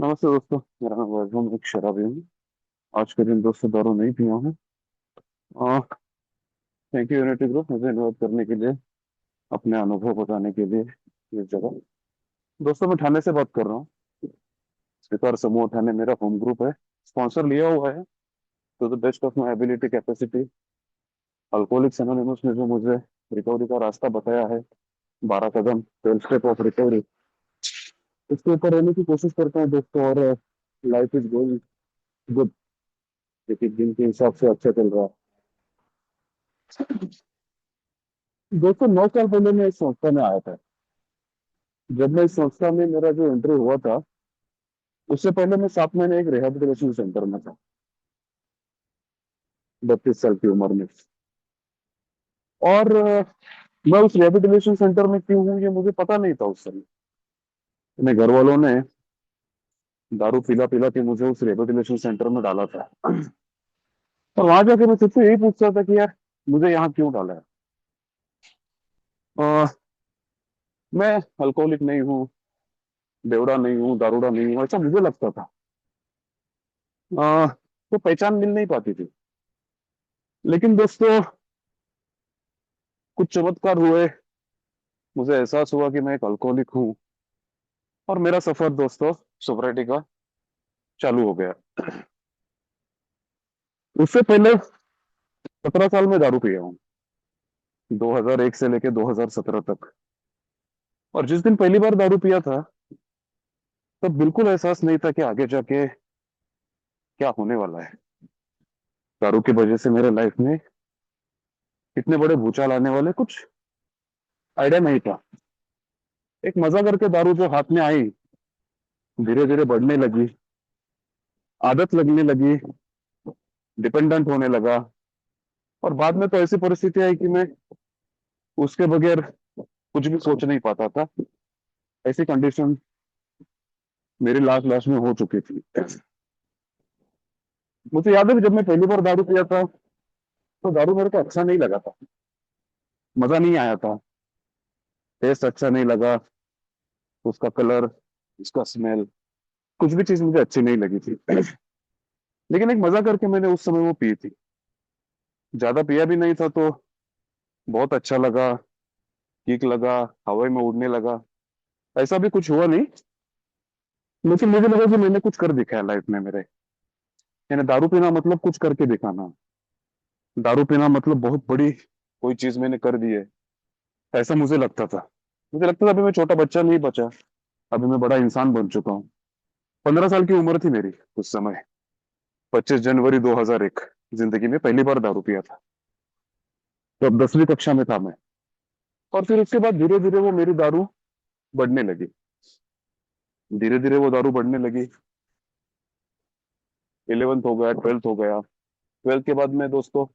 नमस्ते दोस्तों। मेरा नाम वैभव, मैं एक शराबी हूँ। आज के दिन दोस्तों दारू नहीं पिया हूँ। थैंक यू यूनिटी ग्रुप, मुझे इन्वाइट करने के लिए, अपने अनुभव बताने के लिए इस जगह। दोस्तों मैं ठाणे से बात कर रहा हूँ। स्वीकार समूह ठाणे मेरा होम ग्रुप है। स्पॉन्सर लिया हुआ है to the best of my ability capacity. Alcoholics Anonymous ने जो मुझे रिकवरी का रास्ता बताया है, 12 कदम, 12 स्टेप ऑफ रिकवरी, उसके ऊपर रहने की कोशिश करते हैं दोस्तों। और लाइफ इज गोइंग गुड, एक एक दिन के हिसाब से अच्छा चल रहा है। दोस्तों 9 साल पहले मैं इस संस्था में आया था। जब मैं इस संस्था में मेरा जो एंट्री हुआ था, उससे पहले मैं 7 महीने एक रिहैबिलिटेशन सेंटर में था, 32 साल की उम्र में। और मैं उस रिहैबिलिटेशन सेंटर में क्यों हूँ ये मुझे पता नहीं था उस समय। मेरे घर वालों ने दारू पिला पिला के मुझे उस रिहैबिलिटेशन सेंटर में डाला था। और वहां जाके मैं सबसे यही पूछता था कि यार मुझे यहाँ क्यों डाला है। अ, मैं अल्कोहलिक नहीं हूँ, बेवड़ा नहीं हूँ, दारूड़ा नहीं हूँ, ऐसा मुझे लगता था। तो पहचान मिल नहीं पाती थी। लेकिन दोस्तों कुछ चमत्कार हुए, मुझे एहसास हुआ कि मैं एक अल्कोहलिक हूँ। और मेरा सफर दोस्तों सोब्रिटी का चालू हो गया। उससे पहले 17 साल में दारू पिया हूँ, 2001 से लेके 2017 तक। और जिस दिन पहली बार दारू पिया था, तब बिल्कुल एहसास नहीं था कि आगे जाके क्या होने वाला है। दारू की वजह से मेरे लाइफ में इतने बड़े भूचाल आने वाले कुछ आइडिया नहीं था। एक मजा करके दारू जो हाथ में आई, धीरे धीरे बढ़ने लगी, आदत लगने लगी, डिपेंडेंट होने लगा। और बाद में तो ऐसी परिस्थिति आई कि मैं उसके बगैर कुछ भी सोच नहीं पाता था। ऐसी कंडीशन मेरी लास्ट लास्ट में हो चुकी थी। मुझे याद है कि जब मैं पहली बार दारू पिया था, तो दारू मेरे को अच्छा नहीं लगा था, मजा नहीं आया था, टेस्ट अच्छा नहीं लगा, उसका कलर, उसका स्मेल, कुछ भी चीज मुझे अच्छी नहीं लगी थी। लेकिन एक मजा करके मैंने उस समय वो पी थी। ज्यादा पिया भी नहीं था, तो बहुत अच्छा लगा, किक लगा, हवा में उड़ने लगा। ऐसा भी कुछ हुआ नहीं, लेकिन मुझे लगा कि मैंने कुछ कर दिखाया लाइफ में मेरे। यानी दारू पीना मतलब कुछ करके दिखाना, दारू पीना मतलब बहुत बड़ी कोई चीज मैंने कर दी है, ऐसा मुझे लगता था। मुझे लगता था अभी मैं छोटा बच्चा नहीं बचा, अभी मैं बड़ा इंसान बन चुका हूँ। 15 साल की उम्र थी मेरी उस समय, 25 जनवरी 2001। जिंदगी में पहली बार दारू पिया था, तो अब 10वीं कक्षा में था मैं। और फिर उसके बाद धीरे धीरे वो मेरी दारू बढ़ने लगी, धीरे धीरे वो दारू बढ़ने लगी। 11th हो गया, 12th हो गया। 12th के बाद मैं दोस्तों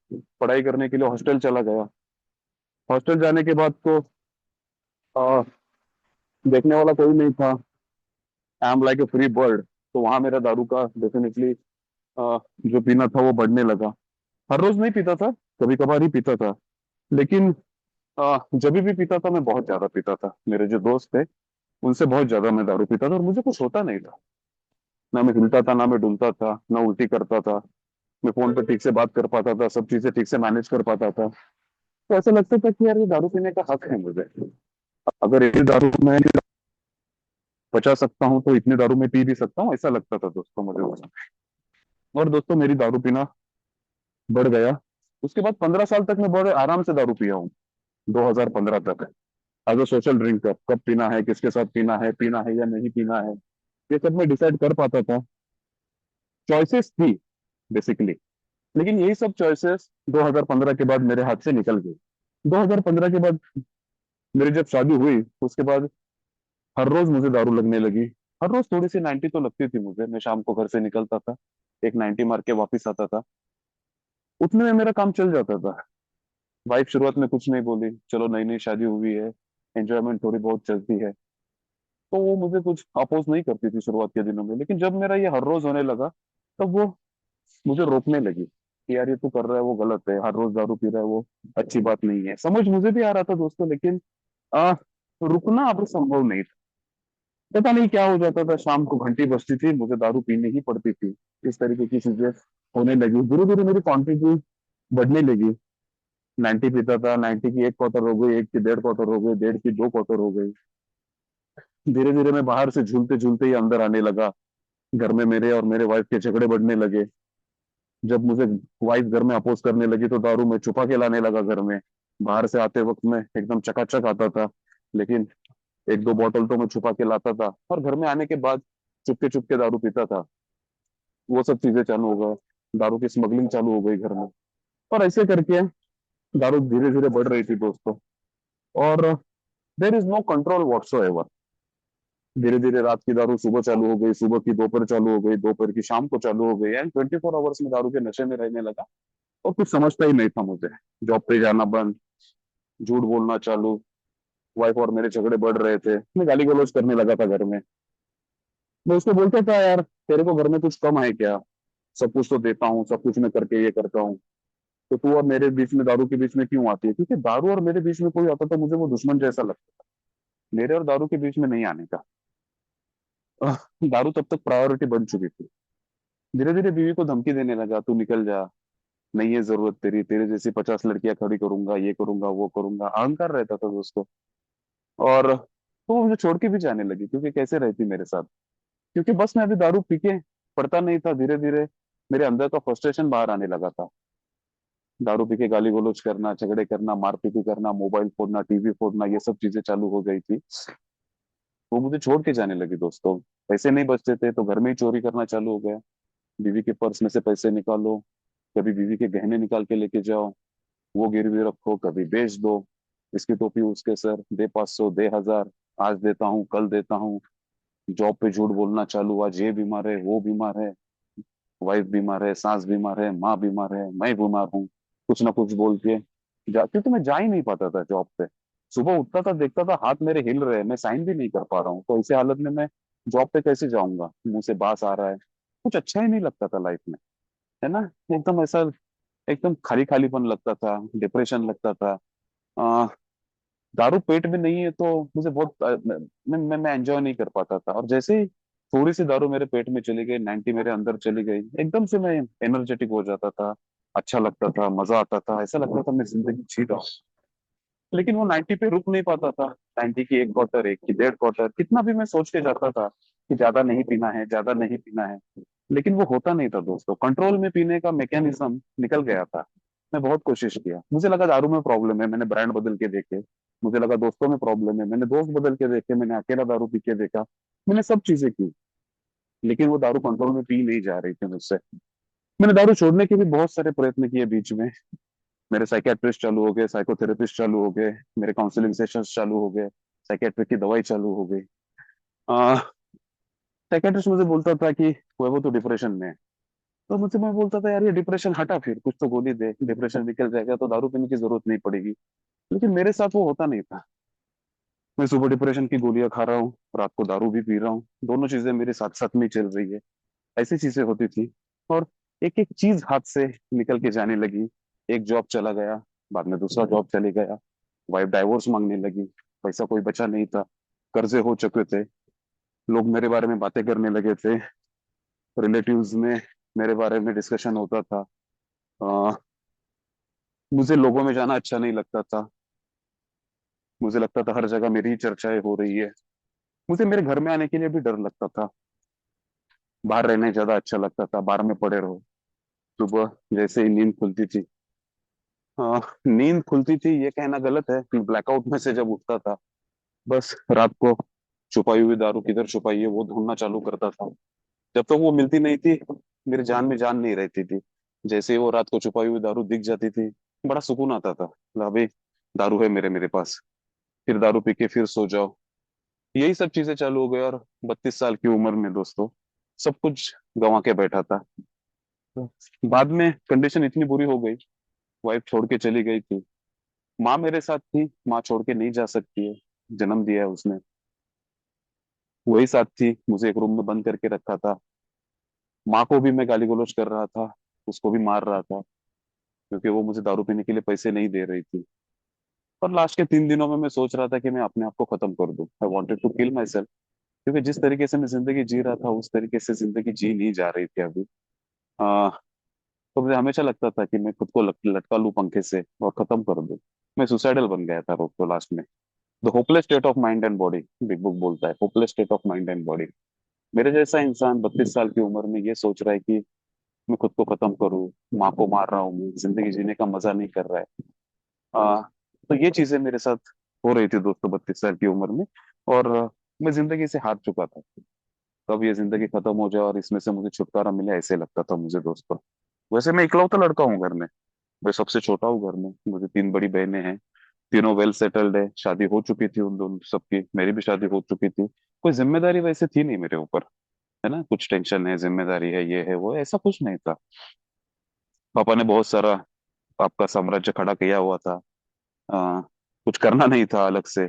पढ़ाई करने के लिए हॉस्टल चला गया। हॉस्टल जाने के बाद तो आ, देखने वाला कोई नहीं था। I am like a free bird. तो वहां मेरा दारू का डेफिनेटली जो पीना था वो बढ़ने लगा। हर रोज नहीं पीता था, कभी कभार ही पीता था। लेकिन जब भी पीता था मैं बहुत ज्यादा पीता था। मेरे जो दोस्त थे उनसे बहुत ज्यादा मैं दारू पीता था, और मुझे कुछ होता नहीं था। ना मैं हिलता था, ना मैं डुलता था, ना उल्टी करता था। मैं फोन पे ठीक से बात कर पाता था, सब चीजें ठीक से मैनेज कर पाता था। तो ऐसा लगता था कि यार ये दारू पीने का हक है मुझे। अगर ये दारू मैं बचा सकता हूँ तो इतनी दारू मैं पी भी सकता हूँ, ऐसा लगता था दोस्तों मुझे उस समय। और दोस्तों मेरी दारू पीना बढ़ गया। उसके बाद 15 साल तक मैं बड़े आराम से दारू पिया हूँ, 2015 तक। एज अ सोशल ड्रिंक, कब पीना है, किसके साथ पीना है या नहीं पीना है, ये सब मैं डिसाइड कर पाता था। चॉइसेस थी बेसिकली। लेकिन यही सब चॉइसेस 2015 के बाद मेरे हाथ से निकल गई। 2015 के बाद मेरी जब शादी हुई, उसके बाद हर रोज मुझे दारू लगने लगी। हर रोज थोड़ी सी 90 तो लगती थी मुझे। मैं शाम को घर से निकलता था, एक 90 मार के वापिस आता था। उतने में मेरा काम चल जाता था। वाइफ शुरुआत में कुछ नहीं बोली, चलो नई नई शादी हुई है, एंजॉयमेंट थोड़ी बहुत चलती है, तो वो मुझे कुछ अपोज नहीं करती थी शुरुआत के दिनों में। लेकिन जब मेरा ये हर रोज होने लगा, तब वो मुझे रोकने लगी कि यार ये तू कर रहा है वो गलत है, हर रोज दारू पी रहा है वो अच्छी बात नहीं है। समझ मुझे भी आ रहा था दोस्तों, लेकिन आ, रुकना अब संभव नहीं था। पता नहीं क्या हो जाता था, शाम को घंटी बजती थी, मुझे दारू पीनी ही पड़ती थी। इस तरीके की चीजें होने लगी, धीरे धीरे मेरी क्वांटिटी बढ़ने लगी। 90 पीता था, 90 की 1 क्वार्टर हो गई, 1 की 1.5 क्वार्टर हो गई, 1.5 की 2 क्वार्टर हो गई। धीरे धीरे मैं बाहर से झूलते झूलते ही अंदर आने लगा। घर में मेरे और मेरे वाइफ के झगड़े बढ़ने लगे। जब मुझे वाइफ घर में अपोज करने लगी तो दारू मैं छुपा के लाने लगा घर में। बाहर से आते वक्त मैं एकदम चकाचक आता था, लेकिन 1-2 बोतल तो मैं छुपा के लाता था, और घर में आने के बाद चुपके चुपके दारू पीता था। वो सब चीजें चालू हो गए, दारू की स्मगलिंग चालू हो गई घर में। और ऐसे करके दारू धीरे धीरे बढ़ रही थी दोस्तों। और there is no control whatsoever. धीरे धीरे रात की दारू सुबह चालू हो गई, सुबह की दोपहर चालू हो गई, दोपहर की शाम को चालू हो गई, एंड 24 आवर्स में दारू के नशे में रहने लगा। और कुछ समझता ही नहीं था मुझे। जॉब पे जाना बंद, झूठ बोलना चालू। वाइफ और मेरे झगड़े बढ़ रहे थे, मैं गाली गलौज करने लगा था घर में। मैं उसको बोलता था, यार तेरे को घर में कुछ कम है क्या? सब कुछ तो देता हूँ, सब कुछ मैं करके ये करता हूँ, तो तू और मेरे बीच में, दारू के बीच में क्यों आती है? क्योंकि दारू और मेरे बीच में कोई आता था मुझे वो दुश्मन जैसा लगता था। मेरे और दारू के बीच में नहीं आने का। दारू तब तक प्रायोरिटी बन चुकी थी। धीरे धीरे बीवी को धमकी देने लगा, तू निकल जा, नहीं है जरूरत तेरी, तेरे जैसी 50 लड़कियां खड़ी करूंगा, ये करूंगा वो करूंगा, अहंकार रहता था दोस्तों। और तो वो मुझे छोड़ के भी जाने लगी, क्योंकि कैसे रहती मेरे साथ। क्योंकि बस मैं अभी दारू पी के पड़ता नहीं था, धीरे धीरे मेरे अंदर का फ्रस्ट्रेशन बाहर आने लगा था। दारू पी के गाली गलौज करना, झगड़े करना, मारपीटी करना, मोबाइल फोड़ना, टीवी फोड़ना, ये सब चीजें चालू हो गई थी। वो मुझे छोड़ के जाने लगी दोस्तों। पैसे नहीं बचते थे तो घर में ही चोरी करना चालू हो गया। बीवी के पर्स में से पैसे निकालो, कभी बीवी के गहने निकाल के लेके जाओ, वो गिरवी रखो, कभी बेच दो। इसकी टोपी उसके सर, दे 500, दे 1000, आज देता हूँ कल देता हूँ। जॉब पे झूठ बोलना चालू, आज ये बीमार है, वो बीमार है, वाइफ बीमार है, सास बीमार है, माँ बीमार है, मैं बीमार हूँ। कुछ ना कुछ बोल के क्योंकि मैं जा ही नहीं पाता था जॉब पे। सुबह उठता था, देखता था हाथ मेरे हिल रहे हैं, मैं साइन भी नहीं कर पा रहा हूँ, तो इसी हालत में मैं जॉब पे कैसे जाऊंगा? मुंह से बास आ रहा है, कुछ अच्छा ही नहीं लगता था लाइफ में, है ना? एकदम ऐसा, एकदम खाली खालीपन लगता था, डिप्रेशन लगता था। आ, दारू पेट में नहीं है तो मुझे बहुत मैं एंजॉय नहीं कर पाता था। और जैसे ही थोड़ी सी दारू मेरे पेट में चली गई, 90 मेरे अंदर चली गई, एकदम से मैं एनर्जेटिक हो जाता था। अच्छा लगता था, मजा आता था, ऐसा लगता था मैं जिंदगी जी रहा हूँ। लेकिन वो 90 पे रुक नहीं पाता था। 90 की 1 क्वार्टर, 1 की 1.5 क्वार्टर, कितना भी मैं सोच के जाता था कि ज्यादा नहीं पीना है, ज्यादा नहीं पीना है, लेकिन वो होता नहीं था दोस्तों। कंट्रोल में पीने का मैकेनिज्म निकल गया था। मैं बहुत कोशिश किया, मुझे लगा दारू में प्रॉब्लम है, मैंने ब्रांड बदल के देखे। मुझे लगा दोस्तों में प्रॉब्लम है, मैंने दोस्त बदल के देखे, मैंने अकेला दारू पी के देखा। मैंने सब चीजें की, लेकिन वो दारू कंट्रोल में पी नहीं जा रही थी मुझसे। मैंने दारू छोड़ने के भी बहुत सारे प्रयत्न किए बीच में। मेरे साइकेट्रिस्ट चालू हो गए, साइकोथेरेपिस्ट चालू हो गए, मेरे काउंसलिंग सेशंस चालू हो गए, साइकेट्रिक की दवाई चालू हो गई। साइकेट्रिस्ट मुझे बोलता था कि वो तो डिप्रेशन में है। तो मुझसे मैं बोलता था, यार ये डिप्रेशन हटा, फिर कुछ तो गोली दे, डिप्रेशन निकल जाएगा तो दारू पीने की जरूरत नहीं पड़ेगी। लेकिन मेरे साथ वो होता नहीं था। मैं सुबह डिप्रेशन की गोलियां खा रहा हूँ, रात को दारू भी पी रहा हूँ, दोनों चीजें मेरे साथ साथ में चल रही है। ऐसी चीजें होती थी। और एक एक चीज हाथ से निकल के जाने लगी। एक जॉब चला गया, बाद में दूसरा जॉब चले गया, वाइफ डाइवोर्स मांगने लगी, पैसा कोई बचा नहीं था, कर्जे हो चुके थे, लोग मेरे बारे में बातें करने लगे थे, रिलेटिव्स में मेरे बारे में डिस्कशन होता था। अ, मुझे लोगों में जाना अच्छा नहीं लगता था। मुझे लगता था हर जगह मेरी ही चर्चाएं हो रही है। मुझे मेरे घर में आने के लिए भी डर लगता था। बाहर रहने ज्यादा अच्छा लगता था, बाहर में पड़े रहो। सुबह जैसे ही नींद खुलती थी, हाँ, नींद खुलती थी ये कहना गलत है कि ब्लैकआउट में से जब उठता था, बस रात को छुपाई हुई दारू किधर छुपाई है वो ढूंढना चालू करता था। जब तक वो मिलती नहीं थी, मेरी जान में जान नहीं रहती थी। जैसे ही वो रात को छुपाई हुई दारू दिख जाती थी, बड़ा सुकून आता था, ला भाई दारू है मेरे मेरे पास। फिर दारू पी के फिर सो जाओ। यही सब चीजें चालू हो गई, और 32 साल की उम्र में दोस्तों सब कुछ गंवा के बैठा था। बाद में कंडीशन इतनी बुरी हो गई, वाइफ छोड़ के चली गई थी। माँ मेरे साथ थी, माँ छोड़ के नहीं जा सकती है, जन्म दिया है उसने। वही साथ थी, मुझे एक रूम में बंद करके रखा था। माँ को भी मैं गाली गलौज कर रहा था, उसको भी मार रहा था, क्योंकि वो मुझे दारू पीने के लिए पैसे नहीं दे रही थी। और लास्ट के 3 दिनों में मैं सोच रहा था कि मैं अपने आप को खत्म कर दूं। I wanted to kill myself. क्योंकि जिस तरीके से मैं जिंदगी जी रहा था उस तरीके से जिंदगी जी नहीं जा रही थी अभी। आ, तो मुझे हमेशा लगता था कि मैं खुद को लटका लूं पंखे से और खत्म कर दूं। मैं सुसाइडल बन गया था रोक तो लास्ट में। The hopeless state of mind and body, big book बोलता है, hopeless state of mind and body. मेरे जैसा इंसान 32 साल की उम्र में ये सोच रहा है कि मैं खुद को खत्म करूं, माँ को मार रहा हूँ, मैं जिंदगी जीने का मजा नहीं कर रहा है। आ, तो ये चीजें मेरे साथ हो रही थी दोस्तों 32 साल की उम्र में। और मैं जिंदगी से हार चुका था। कब ये जिंदगी खत्म हो जाए और इसमें से मुझे छुटकारा मिले, ऐसे लगता था मुझे दोस्तों। वैसे मैं इकलौता लड़का हूँ घर में। मैं सबसे छोटा हूँ घर में, मुझे तीन बड़ी बहनें हैं। तीनों वेल सेटल्ड है, शादी हो चुकी थी उन दोनों सबकी, मेरी भी शादी हो चुकी थी। कोई जिम्मेदारी वैसे थी नहीं मेरे ऊपर, है ना। कुछ टेंशन है, जिम्मेदारी है, ये है वो है, ऐसा कुछ नहीं था। पापा ने बहुत सारा आपका साम्राज्य खड़ा किया हुआ था। आ, कुछ करना नहीं था अलग से।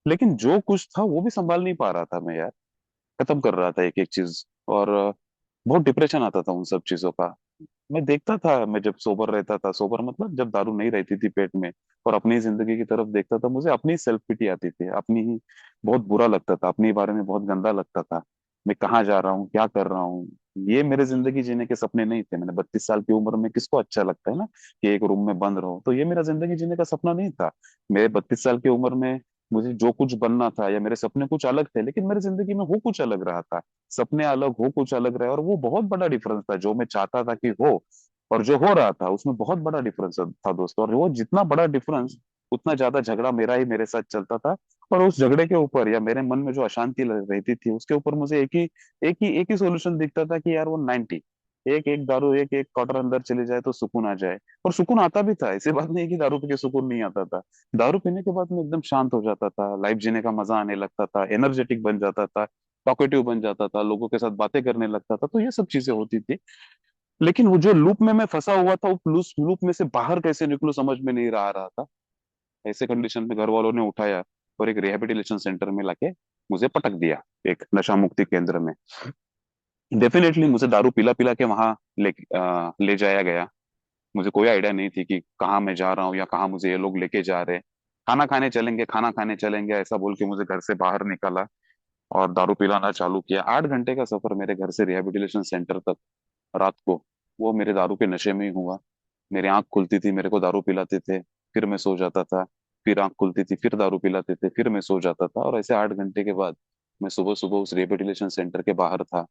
लेकिन जो कुछ था वो भी संभाल नहीं पा रहा था मैं यार। खत्म कर रहा था एक एक चीज। और बहुत डिप्रेशन आता था उन सब चीजों का। मैं देखता था, मैं जब सोबर रहता था, सोबर मतलब जब दारू नहीं रहती थी पेट में, और अपनी जिंदगी की तरफ देखता था, मुझे अपनी सेल्फ पिटी आती थी, अपनी ही बहुत बुरा लगता था, अपने बारे में बहुत गंदा लगता था। मैं कहाँ जा रहा हूँ, क्या कर रहा हूँ। ये मेरे जिंदगी जीने के सपने नहीं थे। मैंने 32 साल की उम्र में, किसको अच्छा लगता है ना कि एक रूम में बंद रहो, तो ये मेरा जिंदगी जीने का सपना नहीं था। मेरे 32 साल की उम्र में मुझे जो कुछ बनना था या मेरे सपने कुछ अलग थे, लेकिन मेरी जिंदगी में हो कुछ अलग रहा था। सपने अलग, हो कुछ अलग रहे, और वो बहुत बड़ा डिफरेंस था। जो मैं चाहता था कि हो और जो हो रहा था, उसमें बहुत बड़ा डिफरेंस था दोस्तों। और वो जितना बड़ा डिफरेंस, उतना ज्यादा झगड़ा मेरा ही मेरे साथ चलता था। और उस झगड़े के ऊपर या मेरे मन में जो अशांति रहती थी उसके ऊपर मुझे एक ही सॉल्यूशन दिखता था कि यार वो 90, एक एक दारू, एक एक क्वार्टर अंदर चले जाए तो सुकून आ जाए। और सुकून आता भी था, ऐसी बात नहीं कि दारू पी के सुकून नहीं आता था। दारू पीने के बाद मैं एकदम शांत हो जाता था, लाइफ जीने का मजा आने लगता था, एनर्जेटिक बन जाता था, टॉकेटिव बन जाता था, लोगों के साथ बातें करने लगता था। तो ये सब चीजें होती थी। लेकिन वो जो लूप में मैं फंसा हुआ था, उस लूप में से बाहर कैसे निकलूं समझ में नहीं रहा था। ऐसे कंडीशन में घर वालों ने उठाया और एक रिहेबिलिटेशन सेंटर में लाके मुझे पटक दिया, एक नशा मुक्ति केंद्र में। डेफिनेटली मुझे दारू पिला पिला के वहां ले जाया गया। मुझे कोई आइडिया नहीं थी कि कहाँ मैं जा रहा हूँ या कहाँ मुझे ये लोग लेके जा रहे हैं। खाना खाने चलेंगे, खाना खाने चलेंगे, ऐसा बोल के मुझे घर से बाहर निकाला और दारू पिलाना चालू किया। 8 घंटे का सफर मेरे घर से रिहेबिलिटेशन सेंटर तक, रात को, वो मेरे दारू के नशे में ही हुआ। मेरी आंख खुलती थी, मेरे को दारू पिलाते थे, फिर मैं सो जाता था। फिर आंख खुलती थी, फिर दारू पिलाते थे, फिर मैं सो जाता था। और ऐसे 8 घंटे के बाद मैं सुबह सुबह उस रिहेबिलिटेशन सेंटर के बाहर था।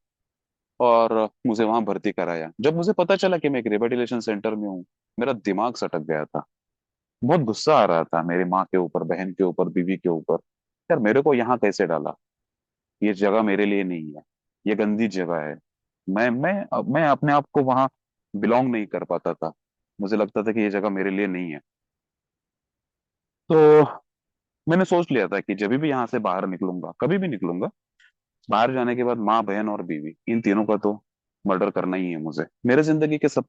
और मुझे वहां भर्ती कराया। जब मुझे पता चला कि मैं एक रिहेबिलिटेशन सेंटर में हूँ, मेरा दिमाग सटक गया था। बहुत गुस्सा आ रहा था मेरी माँ के ऊपर, बहन के ऊपर, बीवी के ऊपर। यार मेरे को यहाँ कैसे डाला, ये जगह मेरे लिए नहीं है, ये गंदी जगह है। मैं अपने आप को वहां बिलोंग नहीं कर पाता था। मुझे लगता था कि ये जगह मेरे लिए नहीं है। तो मैंने सोच लिया था कि जब भी यहाँ से बाहर निकलूंगा, कभी भी निकलूंगा, बाहर जाने के बाद माँ, बहन और बीवी, इन तीनों का तो मर्डर करना ही है मुझे। मेरे जिंदगी के सब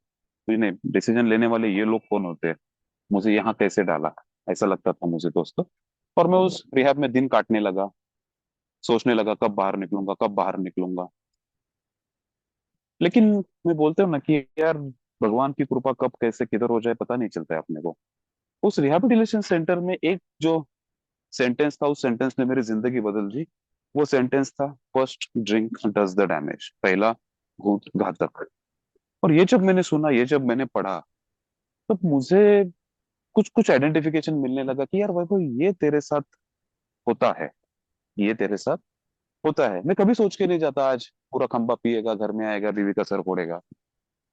डिसीजन लेने वाले ये लोग कौन होते हैं, मुझे यहाँ कैसे डाला, ऐसा लगता था मुझे दोस्तों। और मैं उस रिहैब में दिन काटने लगा, सोचने लगा कब बाहर निकलूंगा, कब बाहर निकलूंगा। लेकिन मैं बोलते हूँ ना कि यार, भगवान की कृपा कब कैसे किधर हो जाए पता नहीं चलता है अपने को। उस रिहैबिलिटेशन सेंटर में एक जो सेंटेंस था, उस सेंटेंस ने मेरी जिंदगी बदल दी। वो सेंटेंस था, first drink does the damage, पहला घूंट घातक। और ये जब मैंने सुना, ये जब मैंने पढ़ा, तब मुझे कुछ कुछ आइडेंटिफिकेशन मिलने लगा कि यार वैभव, ये तेरे साथ होता है, ये तेरे साथ होता है। मैं कभी सोच के नहीं जाता आज पूरा खंबा पिएगा, घर में आएगा, बीवी का सर फोड़ेगा।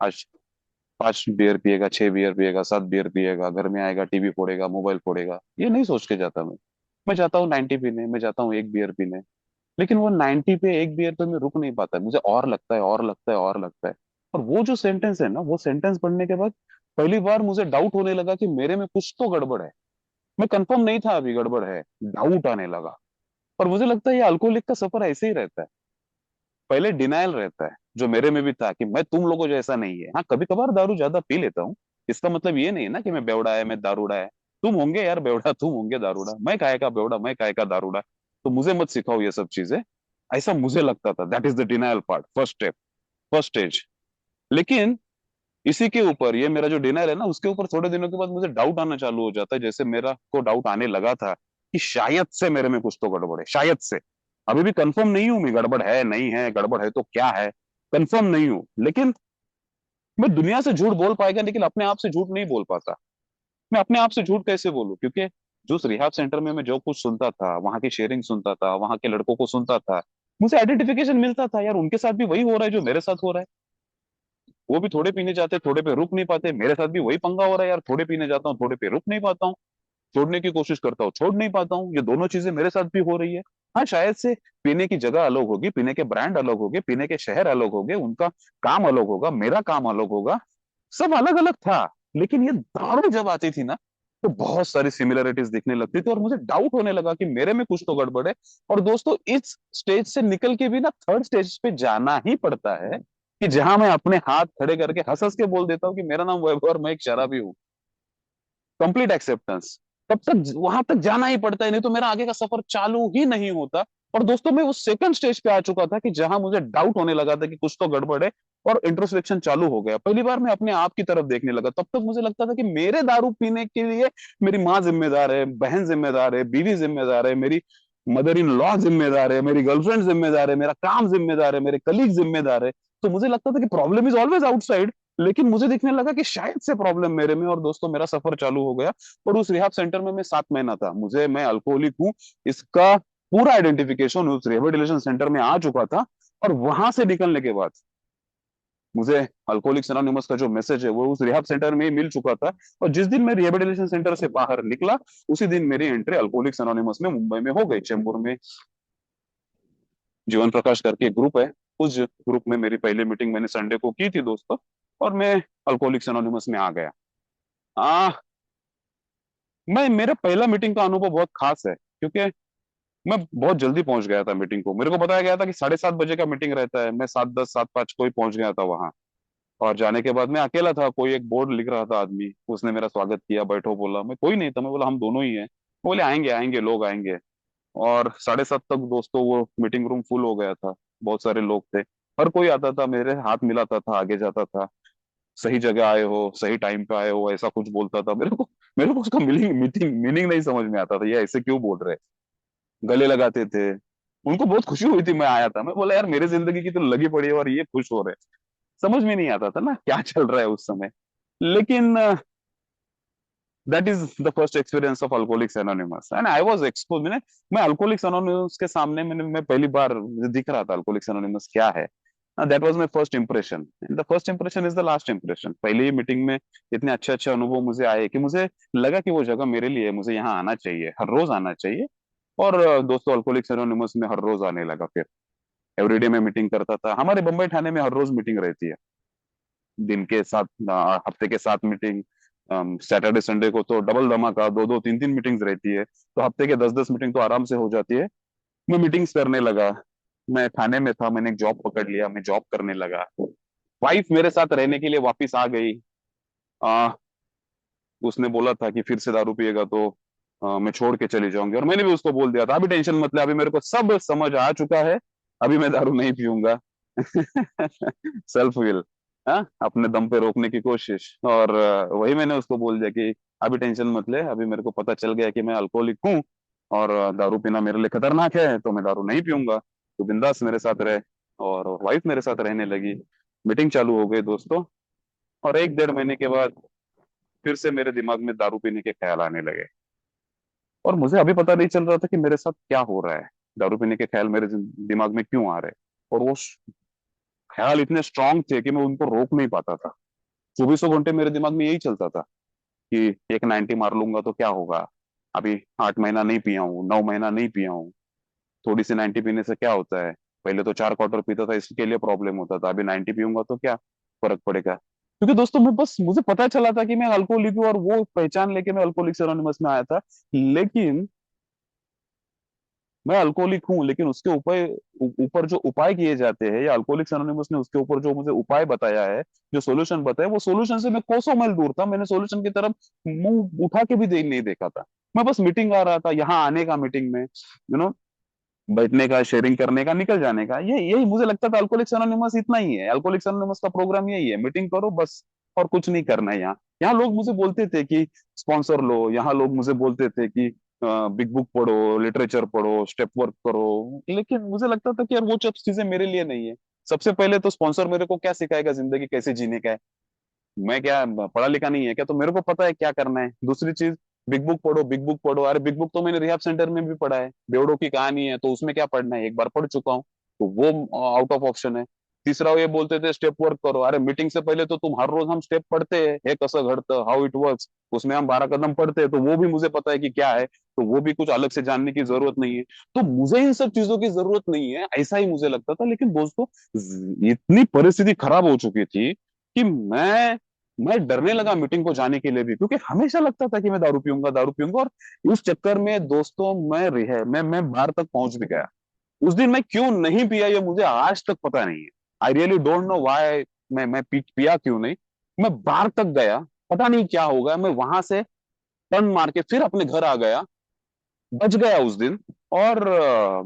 आज 5 बियर पिएगा, 6 बियर पिएगा, 7 बियर पिएगा, घर में आएगा, टीवी फोड़ेगा, मोबाइल फोड़ेगा, ये नहीं सोच के जाता मैं जाता हूँ 90 पीने, मैं जाता हूँ 1 बियर पीने। लेकिन वो 90 पे, 1 बियर पे मैं रुक नहीं पाता, मुझे और लगता है, और लगता है, और लगता है। और वो जो सेंटेंस है ना, वो सेंटेंस पढ़ने के बाद पहली बार मुझे डाउट होने लगा कि मेरे में कुछ तो गड़बड़ है। मैं कंफर्म नहीं था अभी गड़बड़ है, डाउट आने लगा। और मुझे लगता है ये अल्कोहलिक का सफर ऐसे ही रहता है। पहले डिनायल रहता है, जो मेरे में भी था कि मैं तुम लोगों जैसा नहीं है। हाँ, कभी कभार दारू ज्यादा पी लेता हूँ, इसका मतलब ये नहीं है ना कि मैं बेवड़ा है, मैं दारूड़ा है। तुम होंगे यार बेवड़ा, तुम होंगे दारूड़ा, मैं काहे का बेवड़ा, मैं काहे का दारूड़ा। तो मुझे मत सिखाओ ये सब चीजें। ऐसा मुझे लगता था। That is the denial part, first step, first stage. लेकिन इसी के ऊपर, ये मेरा जो डिनायल है ना, उसके ऊपर थोड़े दिनों के बाद मुझे डाउट आना चालू हो जाता है। जैसे मेरा को डाउट आने लगा था कि शायद से मेरे में कुछ तो गड़बड़ है, शायद से। अभी भी कंफर्म नहीं हूं मैं, गड़बड़ है नहीं है, गड़बड़ है तो क्या है, कंफर्म नहीं हूं। लेकिन मैं दुनिया से झूठ बोल पाएगा लेकिन अपने आप से झूठ नहीं बोल पाता। मैं अपने आप से झूठ कैसे बोलूं, क्योंकि जो उस रिहाब सेंटर में मैं जो कुछ सुनता था, वहां की शेयरिंग सुनता था, वहां के लड़कों को सुनता था, मुझे आइडेंटिफिकेशन मिलता था यार, उनके साथ भी वही हो रहा है जो मेरे साथ हो रहा है। वो भी थोड़े पीने जाते, थोड़े पे रुक नहीं पाते, मेरे साथ भी वही पंगा हो रहा है यार, थोड़े पीने जाता हूँ, थोड़े पे रुक नहीं पाता हूँ, छोड़ने की कोशिश करता हूँ, छोड़ नहीं पाता हूँ। ये दोनों चीजें मेरे साथ भी हो रही है। हाँ, शायद से पीने की जगह अलग होगी, पीने के ब्रांड अलग होंगे, पीने के शहर अलग होंगे, उनका काम अलग होगा, मेरा काम अलग होगा, सब अलग अलग था। लेकिन ये दारू जब आती थी ना, तो बहुत सारी सिमिलरिटीज दिखने लगती थी और मुझे डाउट होने लगा कि मेरे में कुछ तो गड़बड़ है। और दोस्तों, इस स्टेज से निकल के भी ना थर्ड स्टेज पे जाना ही पड़ता है, कि जहां मैं अपने हाथ खड़े करके हंस हंस के बोल देता हूँ कि मेरा नाम वैभव और मैं एक शराबी हूँ। Complete acceptance. तब तक वहां तक जाना ही पड़ता है, नहीं तो मेरा आगे का सफर चालू ही नहीं होता। और दोस्तों, मैं उस सेकंड स्टेज पे आ चुका था कि जहां मुझे डाउट होने लगा था कि कुछ तो गड़बड़ है, और इंट्रोस्पेक्शन चालू हो गया। पहली बार मैं अपने आप की तरफ देखने लगा। तब तक मुझे लगता था कि मेरे दारू पीने के लिए मेरी माँ जिम्मेदार है, बहन जिम्मेदार है, बीवी जिम्मेदार है, मेरी मदर इन लॉ जिम्मेदार है, मेरी गर्लफ्रेंड जिम्मेदार है, मेरा काम जिम्मेदार है, मेरे कलीग जिम्मेदार है। तो मुझे लगता था कि प्रॉब्लम इज ऑलवेज आउटसाइड। लेकिन मुझे दिखने लगा कि शायद से प्रॉब्लम मेरे में। और दोस्तों, मेरा सफर चालू हो गया। और उस रिहाब सेंटर में मैं 7 महीना था। मैं अल्कोहलिक हूँ, इसका पूरा आइडेंटिफिकेशन उस रिहेबिलिटेशन सेंटर में आ चुका था। और वहां से निकलने के बाद मुझे अल्कोहलिक्स एनोनिमस का जो मैसेज है वो उस रिहाब सेंटर में ही मिल चुका था। और जिस दिन मैं रिहेबिलिटेशन सेंटर से बाहर निकला, उसी दिन मेरी एंट्री अल्कोहलिक्स एनोनिमस में मुंबई में हो गई। चेंबूर में जीवन प्रकाश करके एक ग्रुप है, उस ग्रुप में मेरी पहली मीटिंग मैंने संडे को की थी दोस्तों। और मैं अल्कोहलिक्स एनोनिमस में आ गया। आ मैं मेरा पहला मीटिंग का अनुभव बहुत खास है, क्योंकि मैं बहुत जल्दी पहुंच गया था मीटिंग को। मेरे को बताया गया था कि 7:30 बजे का मीटिंग रहता है, मैं 7:10 7:05 को ही पहुंच गया था वहां। और जाने के बाद मैं अकेला था, कोई एक बोर्ड लिख रहा था आदमी, उसने मेरा स्वागत किया, बैठो बोला, मैं कोई नहीं था, मैं बोला हम दोनों ही हैं। वो बोले आएंगे आएंगे लोग आएंगे। और 7:30 तक दोस्तों वो मीटिंग रूम फुल हो गया था, बहुत सारे लोग थे। हर कोई आता था, मेरे हाथ मिलाता था, आगे जाता था, सही जगह आए हो, सही टाइम पे आए हो, ऐसा कुछ बोलता था। मेरे को उसका मीटिंग मीनिंग नहीं समझ में आता था, ये ऐसे क्यों बोल रहे, गले लगाते थे। उनको बहुत खुशी हुई थी मैं आया था। मैं बोला यार, मेरी जिंदगी की तो लगी पड़ी है और ये खुश हो रहे। समझ में नहीं आता था ना क्या चल रहा है उस समय। लेकिन that is the first experience of alcoholics anonymous and I was expose. मैं अल्कोहलिक्स एनोनिमस के सामने मैं पहली बार मुझे दिख रहा था अल्कोहलिक्स एनोनिमस क्या है। That was my first impression. The first impression is the last impression. पहली ही मीटिंग में इतने अच्छे अच्छे अनुभव मुझे आए कि मुझे लगा कि वो जगह मेरे लिए है, मुझे यहाँ आना चाहिए, हर रोज आना चाहिए। और दोस्तों, अल्कोहलिक्स एनोनिमस में हर रोज आने लगा। फिर एवरीडे में मीटिंग करता था। हमारे बम्बई थाने में हर रोज मीटिंग रहती है, दिन के 7 हफ्ते के 7 मीटिंग। सैटरडे संडे को तो डबल धमाका, दो दो तीन तीन मीटिंग्स रहती है, तो हफ्ते के 10 10 मीटिंग तो आराम से हो जाती है। मैं मीटिंग्स करने लगा। मैं थाने में था, मैंने एक जॉब पकड़ लिया, मैं जॉब करने लगा। वाइफ मेरे साथ रहने के लिए वापस आ गई। आ, उसने बोला था कि फिर से दारू पिएगा तो मैं छोड़ के चली जाऊंगी, और मैंने भी उसको बोल दिया था अभी टेंशन मत ले, अभी मेरे को सब समझ आ चुका है, अभी मैं दारू नहीं पीऊंगा। सेल्फ विल, हाँ, अपने दम पे रोकने की कोशिश। और वही मैंने उसको बोल दिया कि अभी टेंशन मत ले, अभी मेरे को पता चल गया कि मैं अल्कोहलिक हूँ, और दारू पीना मेरे लिए खतरनाक है, तो मैं दारू नहीं पीऊंगा, तो बिंदास मेरे साथ रहे। और वाइफ मेरे साथ रहने लगी। मीटिंग चालू हो गई दोस्तों। और 1 1.5 महीने के बाद फिर से मेरे दिमाग में दारू पीने के ख्याल आने लगे। और मुझे अभी पता नहीं चल रहा था कि मेरे साथ क्या हो रहा है, दारू पीने के ख्याल मेरे दिमाग में क्यों आ रहे। और वो ख्याल इतने स्ट्रांग थे कि मैं उनको रोक नहीं पाता था। चौबीसों घंटे मेरे दिमाग में यही चलता था कि एक 90 मार लूंगा तो क्या होगा, अभी 8 महीना नहीं पिया हूँ, 9 महीना नहीं पिया हूँ, थोड़ी सी 90 पीने से क्या होता है। पहले तो 4 क्वार्टर पीता था, इसके लिए प्रॉब्लम होता था, अभी 90 पीऊंगा तो क्या फर्क पड़ेगा। क्योंकि दोस्तों, मैं बस मुझे पता चला था कि मैं अल्कोहलिक हूँ, और वो पहचान लेके मैं अल्कोहलिक्स एनोनिमस में आया था। लेकिन मैं अल्कोहलिक हूँ, लेकिन उसके ऊपर ऊपर जो उपाय किए जाते हैं, या अल्कोहलिक्स एनोनिमस ने उसके ऊपर जो मुझे उपाय बताया है, जो सोल्यूशन बताया, वो सोल्यूशन से मैं कोसों मील दूर था। मैंने सोल्यूशन की तरफ मुंह उठा के भी नहीं देखा था। मैं बस मीटिंग आ रहा था, यहाँ आने का, मीटिंग में बैठने का, शेयरिंग करने का, निकल जाने का, ये यही मुझे लगता था। अल्कोहलिक्स एनोनिमस इतना ही है, अल्कोहलिक्स एनोनिमस का प्रोग्राम यही है, मीटिंग करो बस, और कुछ नहीं करना है। यहाँ यहाँ लोग मुझे बोलते थे कि स्पॉन्सर लो, यहाँ लोग मुझे बोलते थे कि बिग बुक पढ़ो, लिटरेचर पढ़ो, स्टेप वर्क करो, लेकिन मुझे लगता था कि यार वो सब चीजें मेरे लिए नहीं है। सबसे पहले तो स्पॉन्सर मेरे को क्या सिखाएगा जिंदगी कैसे जीने का है? मैं क्या पढ़ा लिखा नहीं है क्या? तो मेरे को पता है क्या करना है। दूसरी चीज, बिग बुक पढ़ो, बिग बुक पढ़ो। अरे बिग बुक तो मैंने रिहाब सेंटर में भी पढ़ा है, बेवड़ों की कहानी है, तो उसमें क्या पढ़ना है, एक बार पढ़ चुका हूँ, तो वो आउट ऑफ ऑप्शन है। तीसरा वो ये बोलते थे स्टेप वर्क करो। अरे मीटिंग से पहले तो तुम हर रोज हम स्टेप पढ़ते हैं, हे कसं घडतं, हाउ इट वर्क्स, उसमें हम 12 कदम पढ़ते हैं, तो वो भी मुझे पता है कि क्या है, तो वो भी कुछ अलग से जानने की जरूरत नहीं है। तो मुझे इन सब चीजों की जरूरत नहीं है, ऐसा ही मुझे लगता था। लेकिन दोस्तों, इतनी परिस्थिति खराब हो चुकी थी कि मैं डरने लगा मीटिंग को जाने के लिए भी, क्योंकि हमेशा लगता था कि मैं दारू पीऊंगा, दारू पीऊंगा। और उस चक्कर में दोस्तों मैं बाहर तक पहुंच भी गया। उस दिन मैं क्यों नहीं पिया ये मुझे आज तक पता नहीं है। I really don't know why. मैं पिया क्यों नहीं। मैं बाहर तक गया, पता नहीं क्या होगा, मैं वहां से टर्न मार के फिर अपने घर आ गया, बच गया उस दिन। और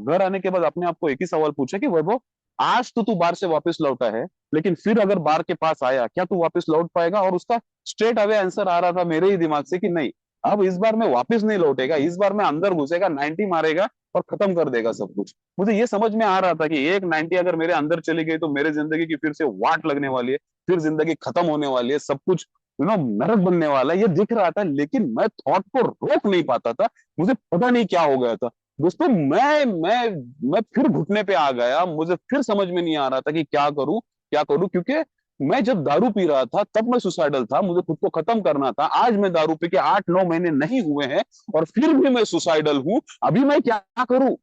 घर आने के बाद अपने आप को एक ही सवाल पूछा कि वैभव, आज तो तू बार से वापस लौटा है, लेकिन फिर अगर बार के पास आया, क्या तू वापस लौट पाएगा? और उसका स्ट्रेट अवे आंसर आ रहा था मेरे ही दिमाग से कि नहीं, अब इस बार मैं वापस नहीं लौटेगा, इस बार मैं अंदर घुसेगा, 90 मारेगा और खत्म कर देगा सब कुछ। मुझे ये समझ में आ रहा था कि एक 90 अगर मेरे अंदर चली गई तो मेरे जिंदगी की फिर से वाट लगने वाली है, फिर जिंदगी खत्म होने वाली है, सब कुछ नरक बनने वाला है, ये दिख रहा था। लेकिन मैं थॉट को रोक नहीं पाता था। मुझे पता नहीं क्या हो गया था दोस्तों। मैं फिर घुटने पे आ गया, मुझे फिर समझ में नहीं आ रहा था कि क्या करूं, क्या करूं। क्योंकि मैं जब दारू पी रहा था तब मैं सुसाइडल था, मुझे खुद को खत्म करना था। आज मैं दारू पी के 8-9 महीने नहीं हुए हैं और फिर भी मैं सुसाइडल हूं। अभी मैं क्या करूं?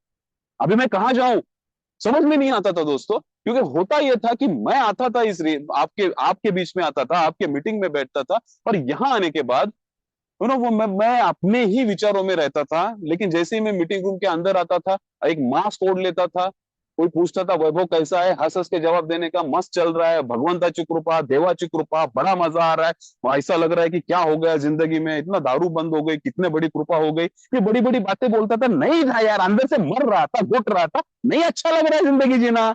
अभी मैं कहाँ जाऊं? समझ में नहीं आता था दोस्तों। क्योंकि होता यह था कि मैं आता था आपके आपके बीच में आता था, आपके मीटिंग में बैठता था, और यहाँ आने के बाद वो मैं अपने ही विचारों में रहता था। लेकिन जैसे ही मैं मीटिंग रूम के अंदर आता था, एक मास्क ओढ़ लेता था, कोई पूछता था वैभव कैसा है, हंस हंस के जवाब देने का, मस्त चल रहा है, भगवंताची कृपा, देवाची कृपा, बड़ा मजा आ रहा है। ऐसा लग रहा है कि क्या हो गया जिंदगी में, इतना दारू बंद हो गई, कितने बड़ी कृपा हो गई। ये बड़ी बड़ी बातें बोलता था, नहीं था यार, अंदर से मर रहा था, घुट रहा था, नहीं अच्छा लग रहा है जिंदगी जीना,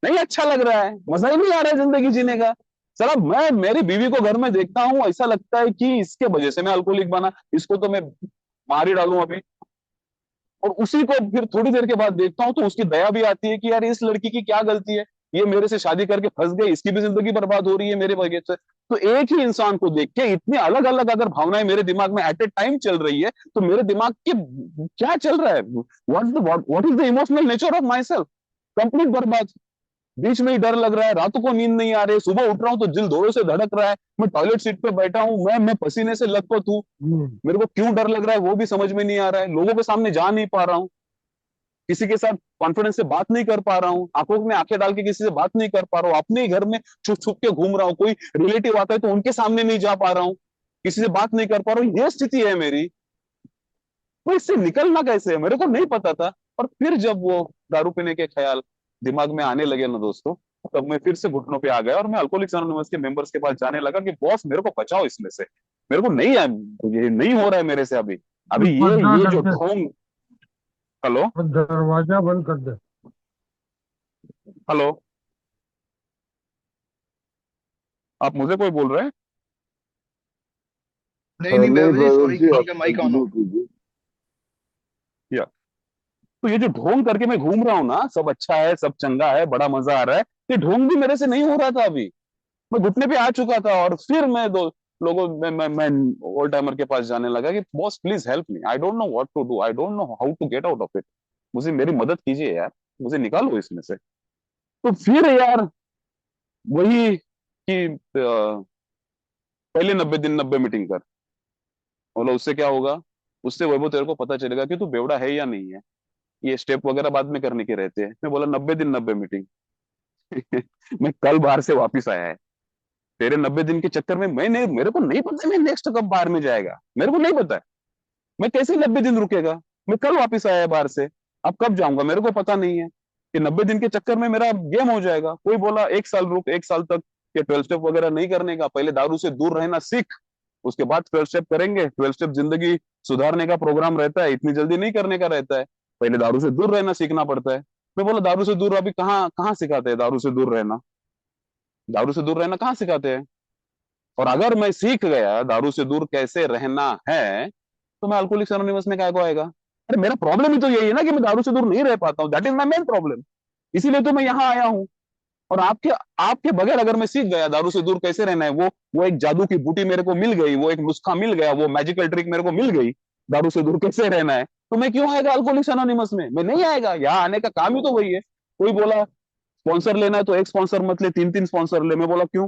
नहीं अच्छा लग रहा है, मजा ही नहीं आ रहा है जिंदगी जीने का। चलो, मैं मेरी बीवी को घर में देखता हूँ, ऐसा लगता है कि इसके वजह से मैं अल्कोहलिक बना, इसको तो मैं मार ही डालूं अभी। और उसी को फिर थोड़ी देर के बाद देखता हूँ तो उसकी दया भी आती है कि यार इस लड़की की क्या गलती है, ये मेरे से शादी करके फंस गई, इसकी भी जिंदगी बर्बाद हो रही है मेरे वजह से। तो एक ही इंसान को देख के इतनी अलग अलग अगर भावनाएं मेरे दिमाग में एट ए टाइम चल रही है, तो मेरे दिमाग के क्या चल रहा है, what is the emotional nature of my self? Complete बर्बाद। बीच में ही डर लग रहा है, रातों को नींद नहीं आ रही, सुबह उठ रहा हूँ तो दिल जोरों से धड़क रहा है, मैं टॉयलेट सीट पे बैठा हूँ, मैं पसीने से लथपथ हूँ। मेरे को क्यों डर लग रहा है वो भी समझ में नहीं आ रहा है, लोगों के सामने जा नहीं पा रहा हूँ, किसी के साथ कॉन्फिडेंस से बात नहीं कर पा रहा हूँ, आंखों में आंखें डाल के किसी से बात नहीं कर पा रहा हूँ, अपने ही घर में छुप छुप के घूम रहा हूँ, कोई रिलेटिव आता है तो उनके सामने नहीं जा पा रहा हूँ, किसी से बात नहीं कर पा रहा हूँ, ये स्थिति है मेरी। तो इससे निकलना कैसे है मेरे को नहीं पता था। और फिर जब वो दारू पीने के ख्याल दिमाग में आने लगे ना दोस्तों, तब मैं फिर से घुटनों पे आ गया और मैं अल्कोहलिक्स एनोनिमस के मेंबर्स के पास जाने लगा कि बॉस मेरे को बचाओ इसमें से, मेरे को नहीं है, ये नहीं हो रहा है मेरे से अभी। अभी पर्दा ये कर जो दे। ढोंग। हेलो। और दरवाजा बंद कर दे। हेलो। आप मुझे कोई बोल रहे हैं? नहीं नहीं, नहीं वैभव जी ब्रदर सॉरी, जी, किसी आप का माइक ऑन कंटिन्यू हो। कीजिए। या तो ये जो ढोंग करके मैं घूम रहा हूँ ना, सब अच्छा है, सब चंगा है, बड़ा मजा आ रहा है, ये ढोंग भी मेरे से नहीं हो रहा था अभी। मैं घुटने पे आ चुका था और फिर मैं दो लोगों मैं ओल्ड टाइमर के पास जाने लगा कि boss please help me, I don't know what to do, I don't know how to get out of it, मुझे मेरी मदद कीजिए यार, मुझे निकालो इसमें से। तो फिर यार वही कि पहले 90 दिन 90 मीटिंग कर, बोला उससे क्या होगा, उससे वैभव तेरे को पता चलेगा कि तू बेवड़ा है या नहीं है, ये स्टेप वगैरह बाद में करने के रहते हैं। मैं बोला 90 दिन 90 मीटिंग। मैं कल बाहर से वापिस आया है, तेरे 90 दिन के चक्कर में मैंने मेरे को नहीं पता मैं नेक्स्ट कब बाहर में जाएगा, मेरे को नहीं पता है, मैं कैसे 90 दिन रुकेगा। मैं कल वापस आया है बाहर से, अब कब जाऊंगा मेरे को पता नहीं है, कि 90 दिन के चक्कर में मेरा गेम हो जाएगा। कोई बोला 1 साल रुक, 1 साल तक ये 12 स्टेप वगैरह नहीं करने का, पहले दारू से दूर रहना सीख, उसके बाद 12 स्टेप करेंगे। 12 स्टेप जिंदगी सुधारने का प्रोग्राम रहता है, इतनी जल्दी नहीं करने का रहता है, पहले दारू से दूर रहना सीखना पड़ता है। मैं बोला दारू से दूर अभी कहाँ कहाँ सिखाते हैं दारू से दूर रहना, दारू से दूर रहना कहाँ सिखाते हैं? और अगर मैं सीख गया दारू से दूर कैसे रहना है, तो मैं अल्कोहलिक्स एनोनिमस में क्या को आएगा? अरे मेरा प्रॉब्लम ही तो यही है ना कि मैं दारू से दूर नहीं रह पाता हूँ, that is my main problem. इसीलिए तो मैं यहाँ आया हूँ। और आपके आपके बगैर अगर मैं सीख गया दारू से दूर कैसे रहना है, वो एक जादू की बूटी मेरे को मिल गई, वो एक नुस्खा मिल गया, वो मैजिकल ट्रिक मेरे को मिल गई, दारू से दूर कैसे रहना है, तो मैं क्यों आएगा अल्कोहलिक्स एनोनिमस में? मैं नहीं आएगा। यहाँ आने का काम ही तो वही है। कोई बोला स्पॉन्सर लेना है तो एक स्पॉन्सर मत ले, तीन तीन स्पॉन्सर ले। मैं बोला क्यों?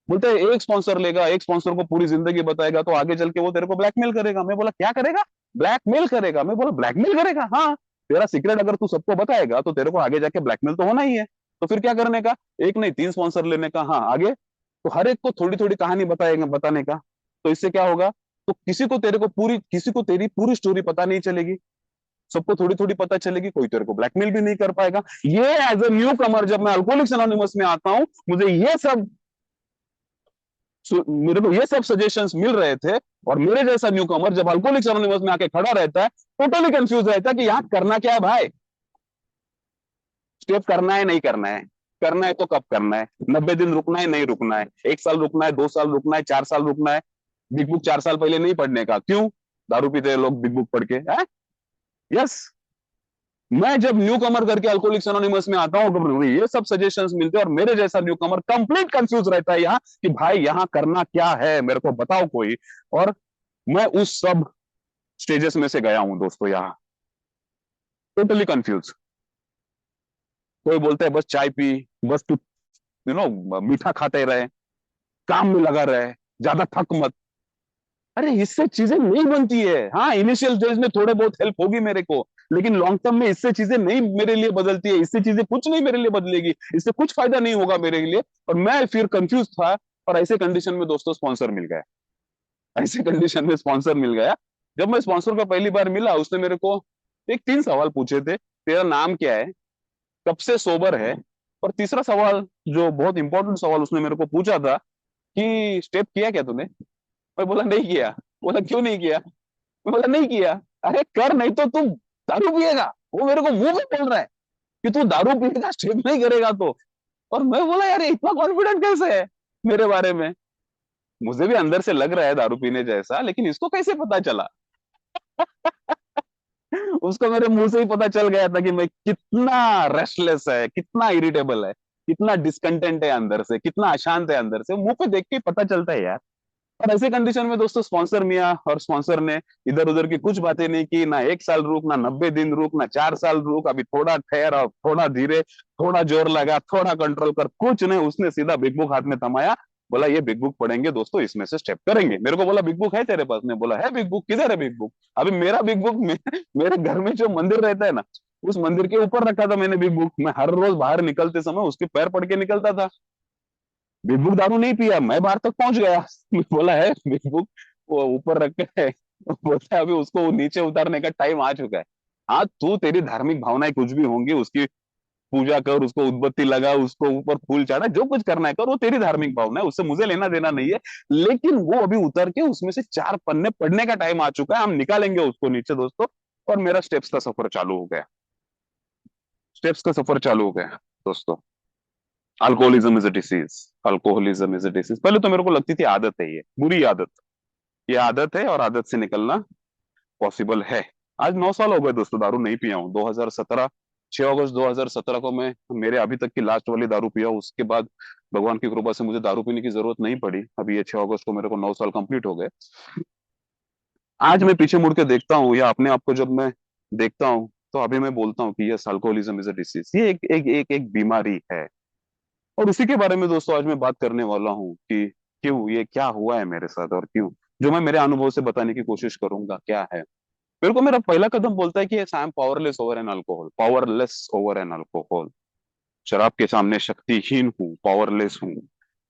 बोलते हैं एक स्पॉन्सर लेगा, एक स्पॉन्सर को पूरी जिंदगी बताएगा तो आगे चल के वो तेरे को ब्लैकमेल करेगा। मैं बोला क्या करेगा? ब्लैकमेल करेगा। मैं बोला ब्लैकमेल करेगा? हाँ। तेरा सीक्रेट अगर तू सबको बताएगा तो तेरे को आगे जाके ब्लैकमेल तो होना ही है। तो फिर क्या करने का? एक नहीं तीन स्पॉन्सर लेने का। हाँ आगे तो हर एक को थोड़ी थोड़ी कहानी बताएगा बताने का। तो इससे क्या होगा? तो किसी को तेरी पूरी स्टोरी पता नहीं चलेगी, सबको थोड़ी थोड़ी पता चलेगी, कोई तेरे को ब्लैकमेल भी नहीं कर पाएगा। ये एज ए न्यू कमर जब मैं अल्कोहलिक्स एनोनिमस में आता हूं, मुझे मेरे को ये सब सजेशंस मिल रहे थे। और मेरे जैसा न्यू कमर जब अल्कोहलिक्स एनोनिमस में आके खड़ा रहता है, टोटली कंफ्यूज रहता है कि यहाँ करना क्या है भाई। स्टेप करना है नहीं करना है? करना है तो कब करना है? 90 दिन रुकना है नहीं रुकना है? 1 साल रुकना है, 2 साल रुकना है, 4 साल रुकना है? बिग बुक 4 साल पहले नहीं पढ़ने का क्यों? दारू पीते हैं लोग बिग बुक पढ़ के है। यस। मैं जब न्यू कमर करके अल्कोहलिक्स एनोनिमस में आता हूँ तो मुझे ये सब सजेशंस मिलते हैं, और मेरे जैसा न्यू कमर कंप्लीट कंफ्यूज रहता है यहाँ कि भाई यहाँ करना क्या है, मेरे को बताओ कोई। और मैं उस सब स्टेजेस में से गया हूं दोस्तों, यहाँ टोटली कंफ्यूज। कोई बोलता है बस चाय पी, बस तू मीठा खाते रहे, काम में लगा रहे, ज्यादा थक मत। अरे इससे चीजें नहीं बनती है। हाँ इनिशियल स्टेज में थोड़े बहुत हेल्प होगी मेरे को, लेकिन लॉन्ग टर्म में इससे चीजें नहीं मेरे लिए बदलती है, इससे चीजें कुछ नहीं मेरे लिए बदलेगी, इससे कुछ फायदा नहीं होगा मेरे लिए। और मैं फिर कंफ्यूज था। और ऐसे कंडीशन में दोस्तों स्पॉन्सर मिल गया। ऐसे कंडीशन में स्पॉन्सर मिल गया। जब मैं स्पॉन्सर को पहली बार मिला, उसने मेरे को एक तीन सवाल पूछे थे। तेरा नाम क्या है, कब से सोबर है, और तीसरा सवाल जो बहुत इंपॉर्टेंट सवाल उसने मेरे को पूछा था कि स्टेप किया क्या तूने? मैं बोला नहीं किया। बोला क्यों नहीं किया? मैं बोला नहीं किया। अरे कर, नहीं तो तू दारू पिएगा। वो मेरे को मुंह में बोल रहा है कि तू दारू पिएगा, स्टेप नहीं करेगा तो। और मैं बोला यार ये इतना कॉन्फिडेंट कैसे है मेरे बारे में? मुझे भी अंदर से लग रहा है दारू पीने जैसा, लेकिन इसको कैसे पता चला? उसको मेरे मुंह से ही पता चल गया था कि मैं कितना रेस्टलेस है, कितना इरिटेबल है, कितना डिसकंटेंट है अंदर से, कितना अशांत है अंदर से, मुंह पे देख के ही पता चलता है यार। और ऐसे कंडीशन में दोस्तों स्पॉन्सर मिया, और स्पॉन्सर ने इधर उधर की कुछ बातें नहीं की, ना 1 साल रुक, ना 90 दिन रुक, ना 4 साल रुक, अभी थोड़ा ठहर और थोड़ा धीरे, थोड़ा जोर लगा, थोड़ा कंट्रोल कर, कुछ नहीं। उसने सीधा बिग बुक हाथ में थमाया, बोला ये बिग बुक पढ़ेंगे दोस्तों, इसमें से स्टेप करेंगे। मेरे को बोला बिग बुक है तेरे पास? ने बोला है बिग बुक। किधर है बिग बुक? अभी मेरा बिग बुक मेरे घर में जो मंदिर रहता है ना, उस मंदिर के ऊपर रखा था मैंने बिग बुक। मैं हर रोज बाहर निकलते समय उसके पैर पड़ के निकलता था। बिग बुक दारू नहीं पिया, मैं बाहर तक पहुंच गया। बोला है बिग बुक, वो ऊपर रखे है। बोलता है अभी उसको नीचे उतारने का टाइम आ चुका है। हाँ तू, तेरी धार्मिक भावनाएं कुछ भी होंगी, उसकी पूजा कर, उसको उद्बत्ती लगा, उसको ऊपर फूल चढ़ा, जो कुछ करना है कर, वो तेरी धार्मिक भावना है, उससे मुझे लेना देना नहीं है। लेकिन वो अभी उतर के उसमें से 4 पन्ने पढ़ने का टाइम आ चुका है, हम निकालेंगे उसको नीचे दोस्तों। और मेरा स्टेप्स का सफर चालू हो गया। स्टेप्स का सफर चालू हो गया दोस्तों। Alcoholism is a disease. Alcoholism is a disease. पहले तो मेरे को लगती थी आदत है, ये बुरी आदत। ये आदत है और आदत से निकलना पॉसिबल है। आज 9 साल हो गए दोस्तों दारू नहीं पिया हूँ। 2017, 6 अगस्त 2017 को मैं मेरे अभी तक की लास्ट वाली दारू पिया। उसके बाद भगवान की कृपा से मुझे दारू पीने की जरूरत नहीं पड़ी। अभी ये 6 अगस्त को मेरे को 9 साल कंप्लीट हो गए। आज मैं पीछे मुड़ के देखता हूँ, या अपने आप को जब मैं देखता हूँ, तो अभी मैं बोलता हूँ कि yes, alcoholism is a disease. ये एक बीमारी है। और उसी के बारे में दोस्तों आज मैं बात करने वाला हूँ कि क्यों, ये क्या हुआ है मेरे साथ, और क्यों, जो मैं मेरे अनुभव से बताने की कोशिश करूंगा क्या है। मेरे को मेरा पहला कदम बोलता है कि I M powerless over an alcohol. Powerless over an alcohol. शराब के सामने शक्तिहीन हूँ, पावरलेस हूँ।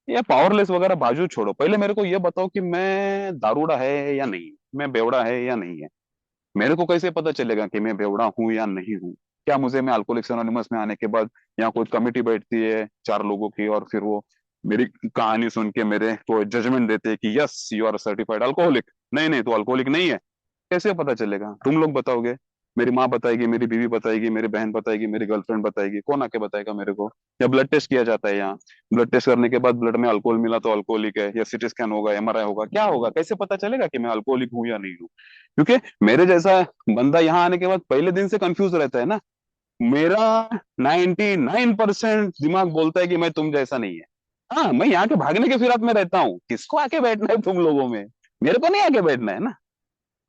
ये पावरलेस वगैरह बाजू छोड़ो, पहले मेरे को ये बताओ कि मैं दारूड़ा है या नहीं, मैं बेवड़ा है या नहीं है। मेरे को कैसे पता चलेगा कि मैं बेवड़ा हूँ या नहीं हूँ? क्या मुझे, मैं अल्कोहलिक्स एनोनिमस में आने के बाद यहाँ कोई कमेटी बैठती है 4 लोगों की, और फिर वो मेरी कहानी सुन के मेरे को जजमेंट देते हैं कि yes you are certified alcoholic? नहीं नहीं, तो अल्कोहलिक नहीं है। कैसे पता चलेगा? तुम लोग बताओगे। मेरी माँ बताएगी, मेरी बीवी बताएगी, मेरी बहन बताएगी, मेरी गर्लफ्रेंड बताएगी, कौन आके बताएगा मेरे को? या ब्लड टेस्ट किया जाता है यहाँ, ब्लड टेस्ट करने के बाद ब्लड में अल्कोहल मिला तो अल्कोहलिक है, या सीटी स्कैन होगा, एमआरआई होगा, क्या होगा? कैसे पता चलेगा कि मैं अल्कोहलिक हूँ या नहीं हूँ? क्योंकि मेरे जैसा बंदा यहाँ आने के बाद पहले दिन से कंफ्यूज रहता है ना। मेरा 99% दिमाग बोलता है कि मैं तुम जैसा नहीं है। हाँ, मैं यहाँ के भागने के फिराक में रहता हूँ, किसको आके बैठना है तुम लोगों में? मेरे को नहीं आके बैठना है ना।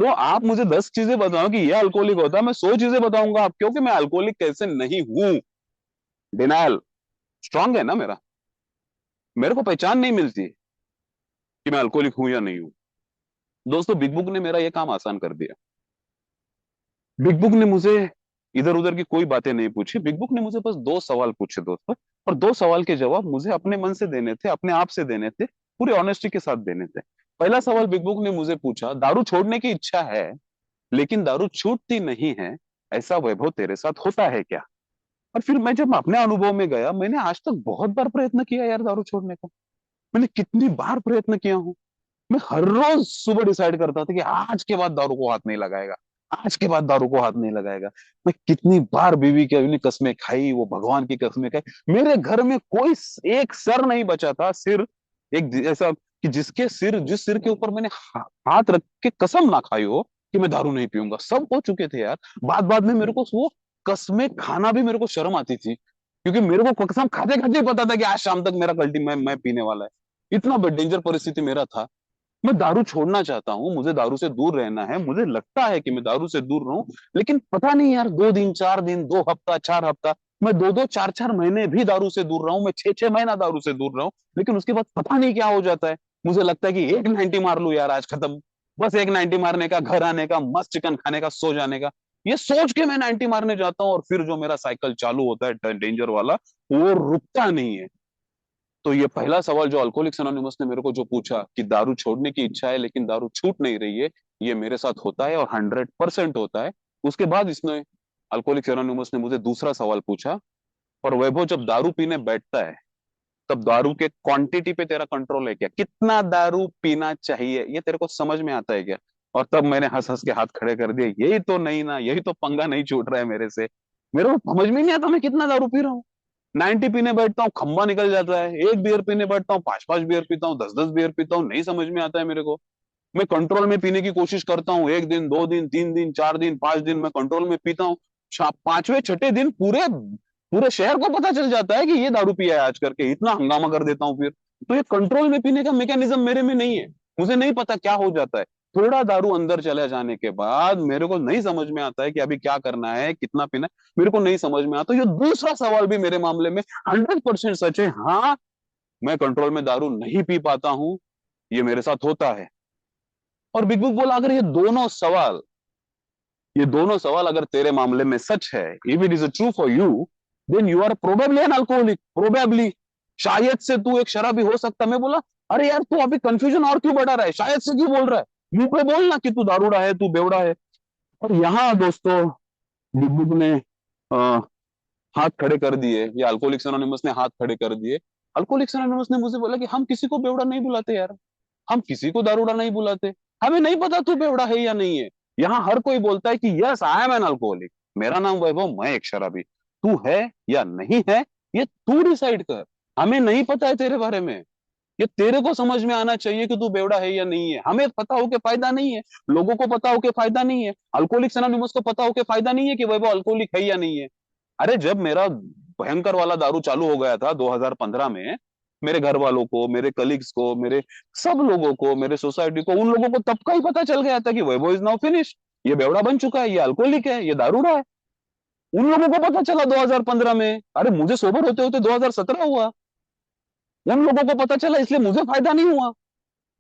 तो आप मुझे 10 चीजें बताओ कि ये अल्कोहलिक होता है, मैं 100 चीजें बताऊंगा आप, क्योंकि मैं अल्कोहलिक कैसे नहीं हूं। डिनायल स्ट्रांग है ना मेरा, मेरे को पहचान नहीं मिलती कि मैं अल्कोहलिक हूं या नहीं हूं। दोस्तों, बिग बुक ने मेरा ये काम आसान कर दिया। बिग बुक ने मुझे इधर उधर की कोई बातें नहीं पूछी, बिग बुक ने मुझे बस 2 सवाल पूछे दोस्तों, और 2 सवाल के जवाब मुझे अपने मन से देने थे, अपने आप से देने थे, पूरी ऑनेस्टी के साथ देने थे। पहला सवाल बिग बुक ने मुझे पूछा, दारू छोड़ने की इच्छा है लेकिन दारू छूटती नहीं है, ऐसा वैभव तेरे साथ होता है क्या? और फिर मैं जब अपने अनुभव में गया, मैंने आज तक बहुत बार प्रयत्न किया यार दारू छोड़ने का। मैंने कितनी बार प्रयत्न किया हूं। मैं हर रोज सुबह डिसाइड करता था कि आज के बाद दारू को हाथ नहीं लगाएगा, आज के बाद दारू को हाथ नहीं लगाएगा। मैं कितनी बार बीवी की अपनी कस्में खाई, वो भगवान की कस्में खाई। मेरे घर में कोई एक सर नहीं बचा था, सिर एक ऐसा कि जिस सिर के ऊपर मैंने हाथ रख के कसम ना खाई हो कि मैं दारू नहीं पीऊंगा। सब हो चुके थे यार। बाद बाद में मेरे को वो कसमें खाना भी मेरे को शर्म आती थी, क्योंकि मेरे को कसम खाते खाते पता था कि आज शाम तक मेरा कल्टी मैं पीने वाला है। इतना डेंजर परिस्थिति मेरा था। मैं दारू छोड़ना चाहता हूँ, मुझे दारू से दूर रहना है, मुझे लगता है कि मैं दारू से दूर रहूं, लेकिन पता नहीं यार, 2 दिन 4 दिन, 2 हफ्ता 4 हफ्ता, मैं 2 2 4 4 महीने भी दारू से दूर रहा हूं, मैं 6 6 महीना दारू से दूर रहा हूं, लेकिन उसके बाद पता नहीं क्या हो जाता है। मुझे लगता है कि एक 90 मार लूं यार, आज खत्म। बस एक 90 मारने का, घर आने का, मस्त चिकन खाने का, सो जाने का, ये सोच के मैं 90 मारने जाता हूँ, और फिर जो मेरा साइकिल चालू होता है डेंजर वाला, वो रुकता नहीं है। तो ये पहला सवाल जो अल्कोहलिक्स एनोनिमस ने मेरे को जो पूछा कि दारू छोड़ने की इच्छा है लेकिन दारू छूट नहीं रही है, ये मेरे साथ होता है और 100% होता है। उसके बाद इसने अल्कोहलिक्स एनोनिमस ने मुझे दूसरा सवाल पूछा, और वैभव जब दारू पीने बैठता है तब दारू के क्वांटिटी पे तेरा कंट्रोल है क्या? कितना दारू पीना चाहिए ये तेरे को समझ में आता है क्या? और तब मैंने हंस हंस के हाथ खड़े कर दिए, यही तो नहीं ना, यही तो पंगा नहीं छूट रहा है मेरे से। मेरे को समझ में नहीं आता मैं कितना दारू पी रहा हूँ। 90 पीने बैठता हूँ, खंबा निकल जाता है। 1 बियर पीने बैठता हूँ, 5 5 बियर पीता हूँ, 10 10 बियर पीता हूँ, नहीं समझ में आता है मेरे को। मैं कंट्रोल में पीने की कोशिश करता हूँ, 1 दिन 2 दिन 3 दिन 4 दिन मैं कंट्रोल में पीता हूँ। 5वें 6ठे दिन पूरे पूरे शहर को पता चल जाता है कि ये दारू पिया है आज करके, इतना हंगामा कर देता हूँ फिर। तो ये कंट्रोल में पीने का मैकेनिज्म मेरे में नहीं है। मुझे नहीं पता क्या हो जाता है। थोड़ा दारू अंदर चले जाने के बाद मेरे को नहीं समझ में आता है कि अभी क्या करना है, कितना पीना है, मेरे को नहीं समझ में आता। ये दूसरा सवाल भी मेरे मामले में 100% सच है। हाँ, मैं कंट्रोल में दारू नहीं पी पाता हूँ, ये मेरे साथ होता है। और बिग बुक बोला, अगर ये दोनों सवाल अगर तेरे मामले में सच है, if it is true for you, then you are probably an alcoholic, probably. शायद से तू एक शराबी हो सकता। मैं बोला, अरे यार तू अभी कंफ्यूजन और क्यों बढ़ा रहा है, शायद से क्यों बोल रहा है? मुंह पे बोलना कि तू दारूड़ा है, तू बेवड़ा है। और यहाँ दोस्तों, बिग बुक ने आ, हाथ खड़े कर दिए, या अल्कोहलिक्स एनोनिमस ने हाथ खड़े कर दिए। अल्कोहलिक्स एनोनिमस ने मुझे बोला कि हम किसी को बेवड़ा नहीं बुलाते यार, हम किसी को दारूड़ा नहीं बुलाते। हमें नहीं पता तू बेवड़ा है या नहीं है। यहाँ हर कोई बोलता है कि yes I am an alcoholic, मेरा नाम वैभव, मैं एक शराबी। तू है या नहीं है, ये तू डिसाइड कर। हमें नहीं पता है तेरे बारे में। ये तेरे को समझ में आना चाहिए कि तू बेवड़ा है या नहीं है। हमें पता हो के फायदा नहीं है, लोगों को पता हो के फायदा नहीं है, अल्कोहलिक्स एनोनिमस को पता हो के फायदा नहीं है कि वैभव अल्कोहलिक है या नहीं है। अरे जब मेरा भयंकर वाला दारू चालू हो गया था 2015 में, मेरे घर वालों को, मेरे कलीग्स को, मेरे सब लोगों को, मेरे सोसाइटी को, उन लोगों को तब का ही पता चल गया था कि वैभव इज नाउ फिनिश, ये बेवड़ा बन चुका है, ये अल्कोहलिक है, ये दारूड़ा है। उन लोगों को पता चला 2015 में। अरे मुझे सोबर होते होते 2017 हुआ। उन लोगों को पता चला, इसलिए मुझे फायदा नहीं हुआ।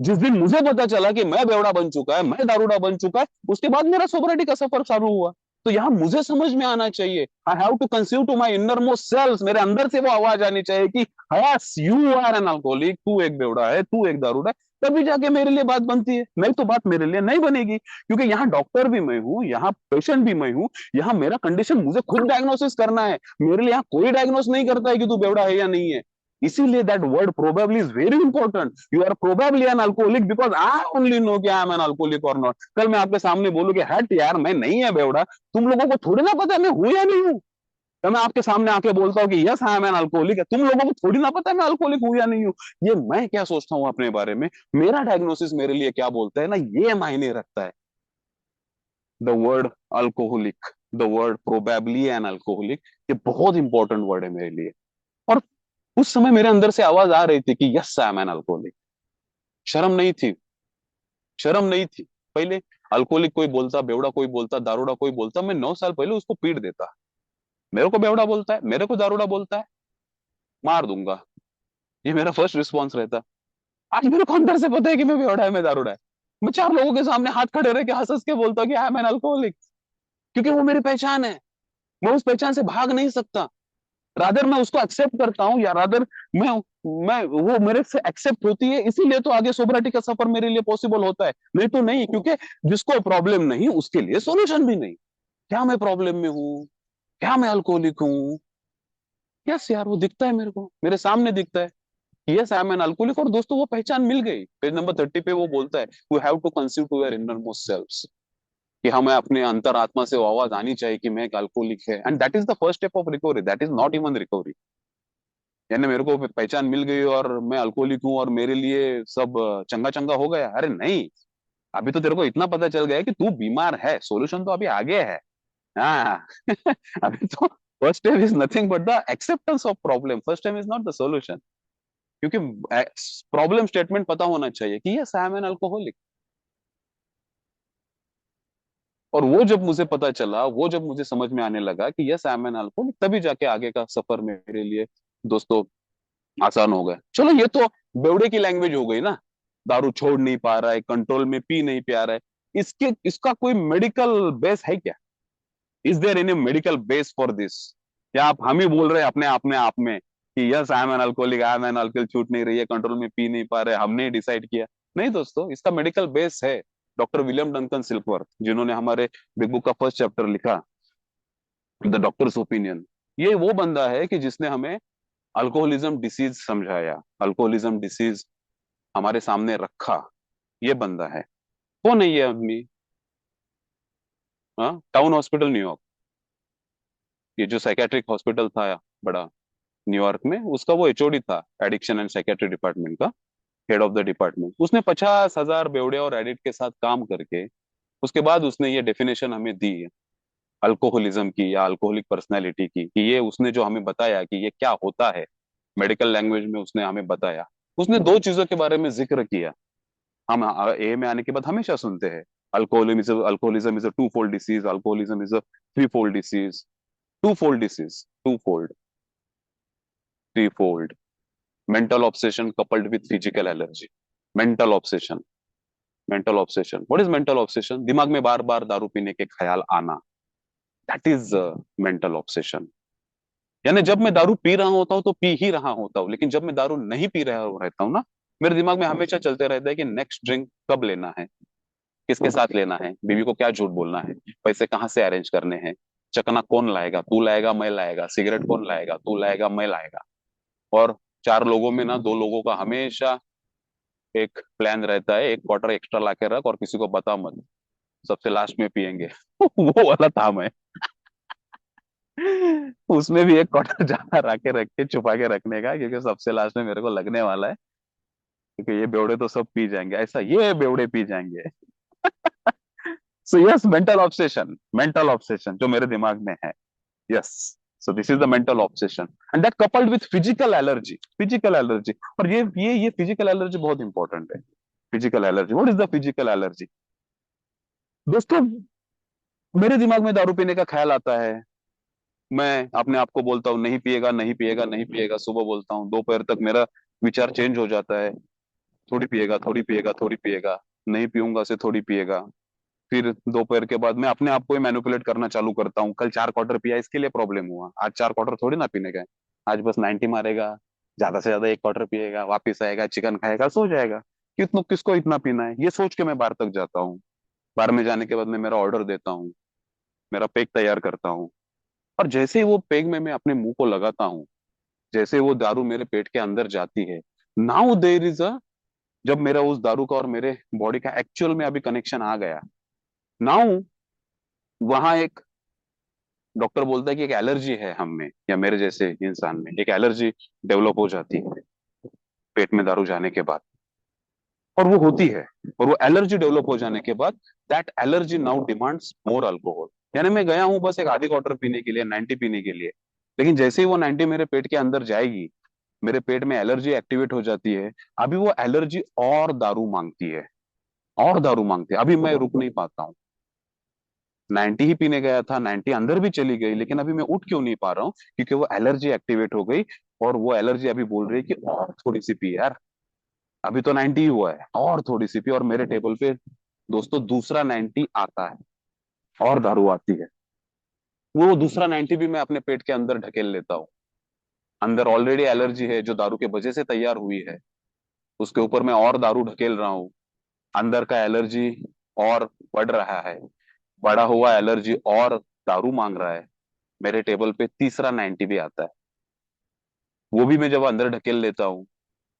जिस दिन मुझे पता चला कि मैं बेवड़ा बन चुका है, मैं दारूड़ा बन चुका है, उसके बाद मेरा सोबरिटी का सफर चालू हुआ। तो यहाँ मुझे समझ में आना चाहिए, I have to conceive to my innermost self, मेरे अंदर से वो आवाज आनी चाहिए कि yes you are an alcoholic, तू एक बेवड़ा है, तू एक दारूड़ा है। तभी जाके मेरे लिए बात बनती है, नहीं तो बात मेरे लिए नहीं बनेगी। क्योंकि यहाँ डॉक्टर भी मैं हूँ, यहाँ पेशेंट भी मैं हूँ, यहाँ मेरा कंडीशन मुझे खुद डायग्नोसिस करना है। मेरे लिए यहाँ कोई डायग्नोस नहीं करता है कि तू बेवड़ा है या नहीं है। इसीलिए that word probably is very important. You are probably an alcoholic because I only know कि आई एम एन अल्कोहलिक और नॉट. कल मैं आपके सामने बोलूं कि हट यार मैं नहीं है बेवड़ा, तुम लोगों को थोड़ी ना पता है मैं हूं या नहीं हूं. तो मैं आपके सामने आके बोलता हूँ कि yes I am an alcoholic है, तुम लोगों को थोड़ी ना पता है मैं अल्कोहलिक हूं या नहीं हूं. ये मैं क्या सोचता हूँ अपने बारे में, मेरा डायग्नोसिस मेरे लिए क्या बोलता है ना, ये मायने रखता है. The word alcoholic, the word probably an alcoholic, ये बहुत इंपॉर्टेंट वर्ड है मेरे लिए. और उस समय मेरे अंदर से आवाज आ रही थी कि yes I am an alcoholic. शर्म नहीं थी, शर्म नहीं थी. पहले अल्कोहलिक कोई बोलता, बेवड़ा कोई बोलता, दारूड़ा कोई बोलता, मैं 9 साल पहले उसको पीट देता. मेरे को बेवड़ा बोलता है, मेरे को दारूड़ा बोलता है, मार दूंगा. ये मेरा फर्स्ट रिस्पॉन्स रहता. आज मेरे को अंदर से पता है कि मैं बेवड़ा है, मैं दारूड़ा है. मैं 4 लोगों के सामने हाथ खड़े रह के हंस हंस के बोलता हूँ कि आई एम एन अल्कोहलिक, क्योंकि वो मेरी पहचान है. मैं उस पहचान से भाग नहीं सकता. रादर मैं उसको एक्सेप्ट करता हूँ, या रादर मैं मैं वो मेरे से एक्सेप्ट होती है, इसीलिए तो आगे सोब्रिटी का सफर मेरे लिए पॉसिबल होता है. नहीं तो नहीं, क्योंकि जिसको प्रॉब्लम नहीं उसके लिए सॉल्यूशन भी नहीं. क्या मैं प्रॉब्लम में हूँ, क्या मैं अल्कोहलिक हूँ? यस यार, वो दिखता है मेरे को, मेरे सामने दिखता है. Yes I am an alcoholic. और दोस्तों वो पहचान मिल गई. पेज नंबर 30 पे वो बोलता है, we have to conceive to your innermost selves, कि हमें अपने अंतरात्मा से वो आवाज आनी चाहिए कि मैं एक अल्कोहलिक है. And that is the first step of recovery, that is not even recovery. यानी मेरे को पहचान मिल गई और मैं अल्कोहलिक हूँ और मेरे लिए सब चंगा चंगा हो गया. अरे नहीं, अभी तो तेरे को इतना पता चल गया है कि तू बीमार है, सॉल्यूशन तो अभी आगे है. हाँ. अभी तो first step is nothing but the acceptance of problem, first step is not the solution. क्योंकि प्रॉब्लम स्टेटमेंट पता होना चाहिए कि yes I am an alcoholic. और वो जब मुझे पता चला, वो जब मुझे समझ में आने लगा कि yes I am an alcoholic, तभी जाके आगे का सफर मेरे लिए दोस्तों आसान हो गया. चलो ये तो बेवड़े की लैंग्वेज हो गई ना. दारू छोड़ नहीं पा रहा है, कंट्रोल में पी नहीं पा रहा है, इसके इसका कोई मेडिकल बेस है क्या? Is there any medical base for this? या आप हम ही बोल रहे हैं अपने आप में कि yes I am an alcoholic, I am an alcohol, छूट नहीं रही है, कंट्रोल में पी नहीं पा रहे, हमने डिसाइड किया? नहीं दोस्तों, इसका मेडिकल बेस है. डॉक्टर विलियम डंकन सिल्कवर्थ, जिन्होंने हमारे बिग बुक का फर्स्ट चैप्टर लिखा, द डॉक्टर्स ओपिनियन, ये वो बंदा है कि जिसने हमें अल्कोहलिज्म डिसीज समझाया, अल्कोहलिज्म डिसीज हमारे सामने रखा. ये बंदा है. कौन है ये आदमी? हाँ, टाउन हॉस्पिटल न्यूयॉर्क, ये जो साइकेट्रिक हॉस्पिटल था बड़ा न्यूयॉर्क में, उसका वो एचओडी था, एडिक्शन एंड साइकेट्री डिपार्टमेंट का हेड ऑफ द डिपार्टमेंट. उसने 50,000 बेवड़े और एडिक्ट के साथ काम करके उसके बाद उसने ये डेफिनेशन हमें दी अल्कोहलिज्म की या अल्कोहलिक पर्सनैलिटी की, कि ये उसने जो हमें बताया कि ये क्या होता है, मेडिकल लैंग्वेज में उसने हमें बताया. उसने 2 चीजों के बारे में जिक्र किया. हम ए में आने के बाद हमेशा सुनते हैं, alcoholism is a two fold disease, alcoholism is a three fold disease. Two fold disease, two fold, three fold. Mental obsession coupled with physical allergy. Mental obsession, mental obsession, what is mental obsession? दिमाग में बार बार दारू पीने के ख्याल आना, that is mental obsession. यानी जब मैं दारू पी रहा होता हूँ तो पी ही रहा होता हूँ, लेकिन जब मैं दारू नहीं पी रहा रहता हूँ ना, मेरे दिमाग में हमेशा चलते रहता है कि नेक्स्ट ड्रिंक कब लेना है, किसके साथ लेना है, बीवी को क्या झूठ बोलना है, पैसे कहाँ से अरेंज करने हैं, चकना कौन लाएगा, तू लाएगा मैं लाएगा, सिगरेट कौन लाएगा, तू लाएगा मैं लाएगा. और 4 लोगों में ना 2 लोगों का हमेशा एक प्लान रहता है, एक क्वार्टर एक्स्ट्रा ला के रख और किसी को बता मत, सबसे लास्ट में पियेंगे. वो वाला था मैं. उसमें भी एक क्वार्टर ज्यादा रखे रख के छुपा के रखने का, क्योंकि सबसे लास्ट में मेरे को लगने वाला है, क्योंकि ये बेवड़े तो सब पी जाएंगे, ऐसा ये बेवड़े पी जाएंगे. So yes, mental obsession, mental obsession जो मेरे दिमाग में है. Yes, so this is the mental obsession and that coupled with physical allergy, physical allergy. और ये फिजिकल एलर्जी बहुत इंपॉर्टेंट है. Physical allergy, what is the physical allergy? दोस्तों, मेरे दिमाग में दारू पीने का ख्याल आता है, मैं अपने आप को बोलता हूँ नहीं पिएगा, नहीं पिएगा, नहीं पिएगा. सुबह बोलता हूँ, दोपहर तक मेरा विचार चेंज हो जाता है, थोड़ी पिएगा, थोड़ी पिएगा, थोड़ी पिएगा, नहीं पीऊंगा से थोड़ी पिएगा. फिर दोपहर के बाद मैं अपने आप को ही मैनिपुलेट करना चालू करता हूँ, कल 4 क्वार्टर पिया इसके लिए प्रॉब्लम हुआ, आज 4 क्वार्टर थोड़ी ना पीने का है, आज बस 90 मारेगा, ज्यादा से ज्यादा 1 क्वार्टर पिएगा, वापिस आएगा, चिकन खाएगा, सो जाएगा. कितना किसको इतना पीना है, ये सोच के मैं बाहर तक जाता हूँ. बाहर में जाने के बाद मैं मेरा ऑर्डर देता हूँ, मेरा पैक तैयार करता हूँ. और जैसे ही वो पैग में मैं अपने मुंह को लगाता हूँ, जैसे वो दारू मेरे पेट के अंदर जाती है, नाउ देयर इज अ, जब मेरा उस दारू का और मेरे बॉडी का एक्चुअल में अभी कनेक्शन आ गया, नाउ वहां एक डॉक्टर बोलता है कि एक एलर्जी है हम में या मेरे जैसे इंसान में, एक एलर्जी डेवलप हो जाती है पेट में दारू जाने के बाद, और वो होती है। और वो एलर्जी डेवलप हो जाने के बाद that allergy now demands more alcohol. यानी मैं गया हूं बस एक आधी क्वार्टर पीने के लिए, 90 पीने के लिए, लेकिन जैसे ही वो 90 मेरे पेट के अंदर जाएगी, मेरे पेट में एलर्जी एक्टिवेट हो जाती है। अभी वो एलर्जी और दारू मांगती है, और दारू मांगती है। अभी मैं रुक नहीं पाता हूँ। 90 ही पीने गया था, 90 अंदर भी चली गई, लेकिन अभी मैं उठ क्यों नहीं पा रहा हूँ? क्योंकि वो एलर्जी एक्टिवेट हो गई, और वो एलर्जी अभी बोल रही है कि और थोड़ी सी पी यार, अभी तो 90 ही हुआ है, और थोड़ी सी पी। और मेरे टेबल पे दोस्तों दूसरा 90 आता है, और दारू आती है। वो दूसरा 90 भी मैं अपने पेट के अंदर ढकेल लेता हूँ। अंदर ऑलरेडी एलर्जी है जो दारू के वजह से तैयार हुई है, उसके ऊपर मैं और दारू ढकेल रहा हूँ। अंदर का एलर्जी और बढ़ रहा है, बढ़ा हुआ एलर्जी और दारू मांग रहा है। मेरे टेबल पे तीसरा 90 भी आता है, वो भी मैं जब अंदर ढकेल लेता हूँ,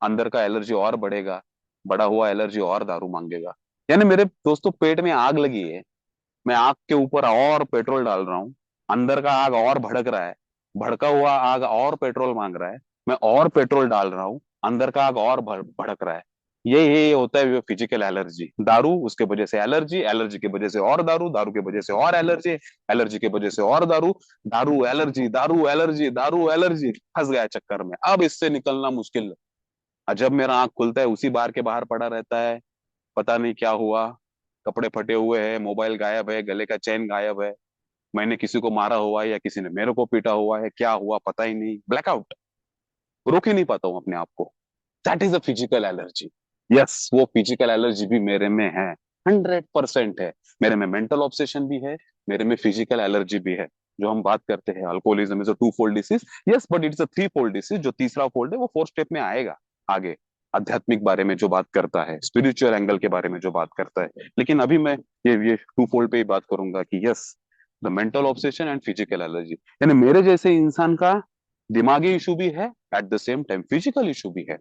अंदर का एलर्जी और बढ़ेगा, बढ़ा हुआ एलर्जी और दारू मांगेगा। यानी मेरे दोस्तों पेट में आग लगी है, मैं आग के ऊपर और पेट्रोल डाल रहा हूँ, अंदर का आग और भड़क रहा है, भड़का हुआ आग और पेट्रोल मांग रहा है, मैं और पेट्रोल डाल रहा हूँ, अंदर का आग और भड़क रहा है। ये होता है फिजिकल एलर्जी। दारू उसके वजह से एलर्जी, एलर्जी की वजह से और दारू, दारू की वजह से और एलर्जी, एलर्जी की वजह से और दारू, दारू एलर्जी, दारू एलर्जी, दारू एलर्जी, फंस गया चक्कर में। अब इससे निकलना मुश्किल है। और जब मेरा आंख खुलता है उसी बार के बाहर पड़ा रहता है, पता नहीं क्या हुआ, कपड़े फटे हुए हैं, मोबाइल गायब है, गले का चेन गायब है, मैंने किसी को मारा हुआ है या किसी ने मेरे को पीटा हुआ है, क्या हुआ पता ही नहीं, ब्लैकआउट, रोक ही नहीं पाता हूँ अपने आप को। That is a physical allergy. Yes, वो फिजिकल एलर्जी भी मेरे में है, 100% है। मेरे में मेंटल ऑब्सेशन भी है, मेरे में फिजिकल एलर्जी भी है। जो हम बात करते हैं alcoholism is a two fold disease, yes but it's a three fold disease. जो तीसरा फोल्ड है वो फोर्थ स्टेप में आएगा आगे, आध्यात्मिक बारे में जो बात करता है, स्पिरिचुअल एंगल के बारे में जो बात करता है। लेकिन अभी मैं ये टू फोल्ड पे ही बात करूंगा कि yes, the mental obsession and physical allergy. यानी मेरे जैसे इंसान का दिमागी इशू भी है, at the same time physical issue भी है।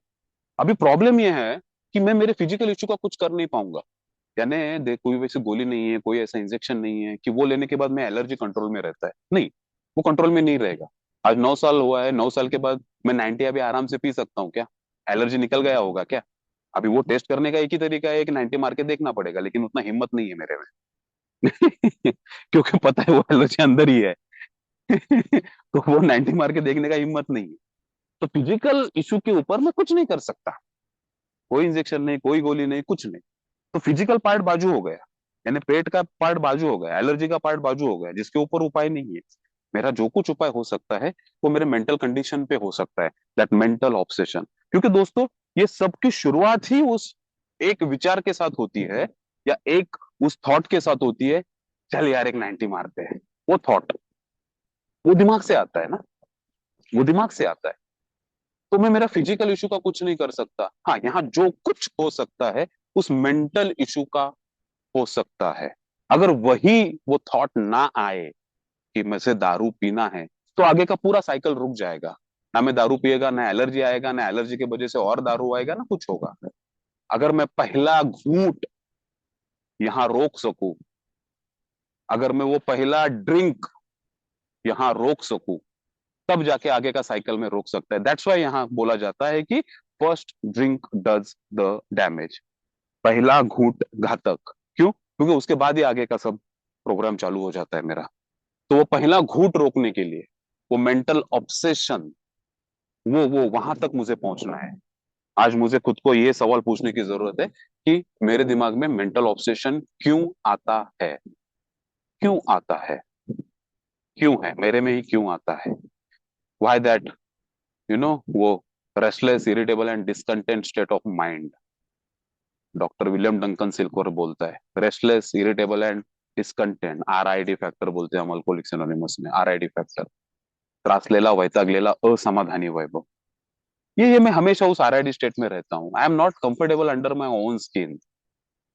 अभी प्रॉब्लम यह है कि मैं मेरे फिजिकल इशू का कुछ कर नहीं पाऊंगा। यानी देख, कोई वैसे गोली नहीं है, कोई ऐसा इंजेक्शन नहीं है कि वो लेने के बाद मैं एलर्जी कंट्रोल में रहता है, नहीं, वो कंट्रोल में नहीं रहेगा। आज 9 साल हुआ है, 9 साल के बाद मैं 90 अभी आराम से पी सकता हूँ क्या? एलर्जी निकल गया होगा क्या? अभी वो टेस्ट करने का एक ही तरीका है कि 90 मार के देखना पड़ेगा, लेकिन उतना हिम्मत नहीं है मेरे में क्योंकि पता है वो एलर्जी अंदर ही है तो वो 90 मार के देखने का हिम्मत नहीं है। तो फिजिकल इशू के ऊपर मैं कुछ नहीं कर सकता, कोई इंजेक्शन नहीं, कोई गोली नहीं, कुछ नहीं। तो फिजिकल पार्ट बाजू हो गया, यानी पेट का पार्ट बाजू हो गया, एलर्जी का पार्ट बाजू हो गया, जिसके ऊपर उपाय नहीं है। मेरा जो कुछ उपाय हो सकता है वो मेरे मेंटल कंडीशन पे हो सकता है, दैट मेंटल ऑब्सेशन। क्योंकि दोस्तों ये सब की शुरुआत ही उस एक विचार के साथ होती है, या एक उस थॉट के साथ होती है, चल यार एक 90 मारते हैं। वो थॉट वो दिमाग से आता है ना, वो दिमाग से आता है। तो मैं मेरा फिजिकल इशू का कुछ नहीं कर सकता। हाँ, यहाँ जो कुछ हो सकता है उस मेंटल इशू का हो सकता है। अगर वही वो थॉट ना आए कि मुझे दारू पीना है, तो आगे का पूरा साइकिल रुक जाएगा। ना मैं दारू पिएगा, ना एलर्जी आएगा, ना एलर्जी की वजह से और दारू आएगा, ना कुछ होगा। अगर मैं पहला घूंट यहाँ रोक सकूं, अगर मैं वो पहला ड्रिंक यहाँ रोक सकूं, तब जाके आगे का साइकिल में रोक सकता है। दैट्स वाई यहाँ बोला जाता है कि first drink does the damage. पहला घूंट घातक। क्यों? क्योंकि उसके बाद ही आगे का सब प्रोग्राम चालू हो जाता है मेरा। तो वो पहला घूंट रोकने के लिए, वो मेंटल ऑब्सेशन, वो वहां तक मुझे पहुंचना है। आज मुझे खुद को ये सवाल पूछने की जरूरत है कि मेरे दिमाग में मेंटल ऑब्सेशन क्यों आता है? क्यों आता है? क्यों है मेरे में ही क्यों आता है? व्हाई दैट, वो restless, irritable and discontent state of mind. Doctor William Duncan Silkworth बोलता है, restless, irritable and discontent, RID factor बोलते हैं हम अल्कोहलिक्स एनोनिमस में, RID फैक्टर। त्रासलेला, वैतागलेला, असमाधानी वैभव। ये मैं हमेशा उस RID स्टेट में रहता हूँ। I am not comfortable under my own skin.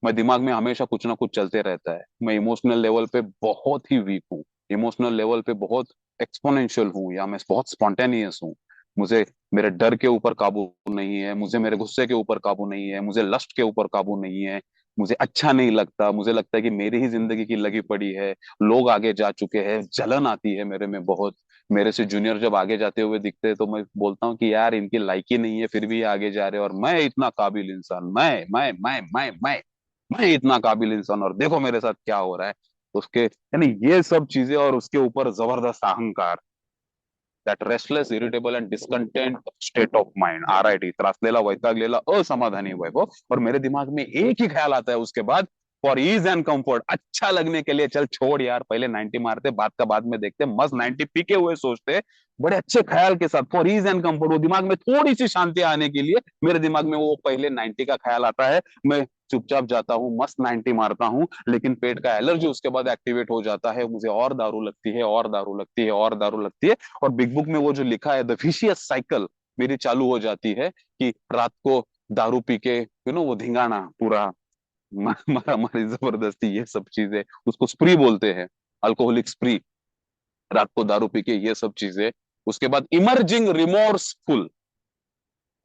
मैं दिमाग में हमेशा कुछ ना कुछ चलते रहता है। मैं इमोशनल लेवल पे बहुत ही वीक हूँ, इमोशनल लेवल पे बहुत एक्सपोनेंशियल हूँ, या मैं बहुत स्पॉन्टेनियस हूँ। मुझे मेरे डर के ऊपर काबू नहीं है, मुझे मेरे गुस्से के ऊपर काबू नहीं है, मुझे लस्ट के ऊपर काबू नहीं है, मुझे अच्छा नहीं लगता, मुझे लगता है कि मेरी ही जिंदगी की लगी पड़ी है, लोग आगे जा चुके हैं, जलन आती है मेरे में बहुत। मेरे से जूनियर जब आगे जाते हुए दिखते हैं तो मैं बोलता हूँ कि यार इनकी लायकी नहीं है फिर भी ये आगे जा रहे हैं, और मैं इतना काबिल इंसान, मैं इतना काबिल इंसान, और देखो मेरे साथ क्या हो रहा है। उसके यानी ये सब चीजें, और उसके ऊपर जबरदस्त अहंकार, that restless irritable and discontent state of mind, RIT, त्रासलेला वैतागलेला असमाधानी वैभव। और मेरे दिमाग में एक ही ख्याल आता है उसके बाद, फॉर ईज एंड कंफर्ट, अच्छा लगने के लिए, चल छोड़ यार, पहले 90 मारते, बात का बाद में देखते, मस्त 90 पीके हुए सोचते, बड़े अच्छे ख्याल के साथ, फॉर ईज एंड कंफर्ट, वो दिमाग में थोड़ी सी शांति आने के लिए मेरे दिमाग में वो पहले 90 का ख्याल आता है। मैं चुपचाप जाता हूँ, मस्त 90 मारता हूँ, लेकिन पेट का एलर्जी उसके बाद एक्टिवेट हो जाता है, मुझे और दारू लगती है, और दारू लगती है, और दारू लगती है। और बिग बुक में वो जो लिखा है, द विशियस साइकिल मेरी चालू हो जाती है, कि रात को दारू पी के वो धिंगाना पूरा, मारा मारी, जबरदस्ती, ये सब चीजें, उसको स्प्री बोलते हैं, अल्कोहलिक स्प्री, रात को दारू पी के ये सब चीजें। उसके बाद इमर्जिंग रिमोर्सफुल,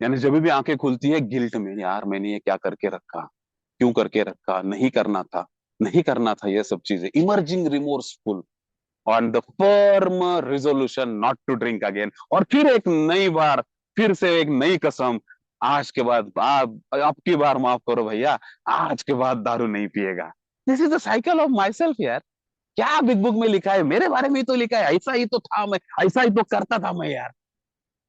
यानी जब भी आंखें खुलती है गिल्ट में, यार मैंने ये क्या करके रखा, क्यों करके रखा, नहीं करना था, नहीं करना था, ये सब चीजें, emerging remorseful, on the firm resolution not to drink again, और फिर एक नई बार, फिर से एक नई कसम, आज के बाद आप अब की बार माफ करो भैया, आज के बाद दारू नहीं पिएगा। This is the cycle of my self यार। क्या बिग बुक में लिखा है, मेरे बारे में ही तो लिखा है, ऐसा ही तो था मैं, ऐसा ही तो करता था मैं यार।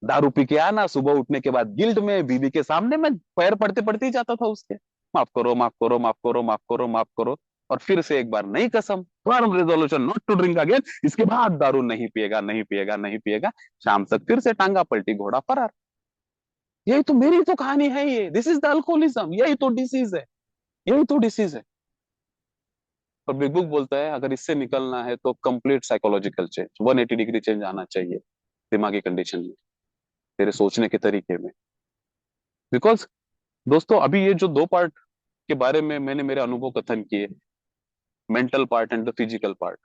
दारू पी के आना, सुबह उठने के बाद गिल्ट में, बीबी के सामने मैं पैर पड़ते पड़ते ही जाता था उसके, माफ करो, माफ करो, माफ करो, माफ करो, माफ करो। और फिर से एक बार नई कसम, firm resolution not to drink again, इसके बाद दारू नहीं पिएगा, नहीं पिएगा, नहीं पिएगा। शाम तक फिर से टांगा पलटी, घोड़ा फरार। यही तो मेरी तो कहानी है, ये दिस इज द अल्कोहलिज्म, यही तो डिसीज है, यही तो डिसीज है। और बिग बुक बोलता है अगर इससे निकलना है तो complete psychological change, 180 degree change आना चाहिए दिमागी कंडीशन में, तेरे सोचने के तरीके में। बिकॉज दोस्तों, अभी ये जो दो पार्ट के बारे में मैंने मेरे अनुभव कथन किए, mental part and the physical part,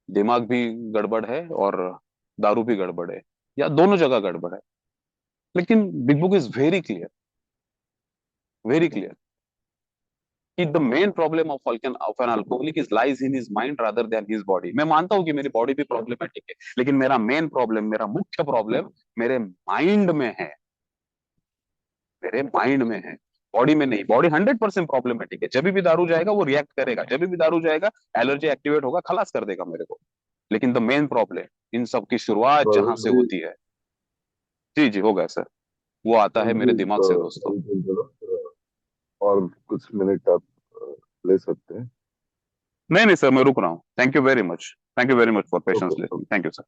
दिमाग भी गड़बड़ है और दारू भी गड़बड़ है, या दोनों जगह गड़बड़ है। लेकिन Big Book is very clear कि the main problem of an alcoholic is lies in his mind rather than his body. मैं मानता हूं कि मेरी बॉडी भी प्रॉब्लमेटिक है, लेकिन मेरा मेन प्रॉब्लम, मेरा मुख्य प्रॉब्लम मेरे माइंड में है, मेरे माइंड में है, बॉडी में नहीं। बॉडी 100% प्रॉब्लमेटिक है, जब भी दारू जाएगा वो रिएक्ट करेगा, जब भी दारू जाएगा एलर्जी एक्टिवेट होगा, खलास कर देगा मेरे को। लेकिन द मेन प्रॉब्लम इन सब की शुरुआत जहां से भाई होती है, जी जी हो गया सर, वो आता है मेरे मुझे दिमाग से दोस्तों। अभी जरा और कुछ मिनट आप ले सकते हैं। नहीं नहीं सर, मैं रुक रहा हूँ, thank you very much, thank you very much for patience okay. Listening, thank you sir.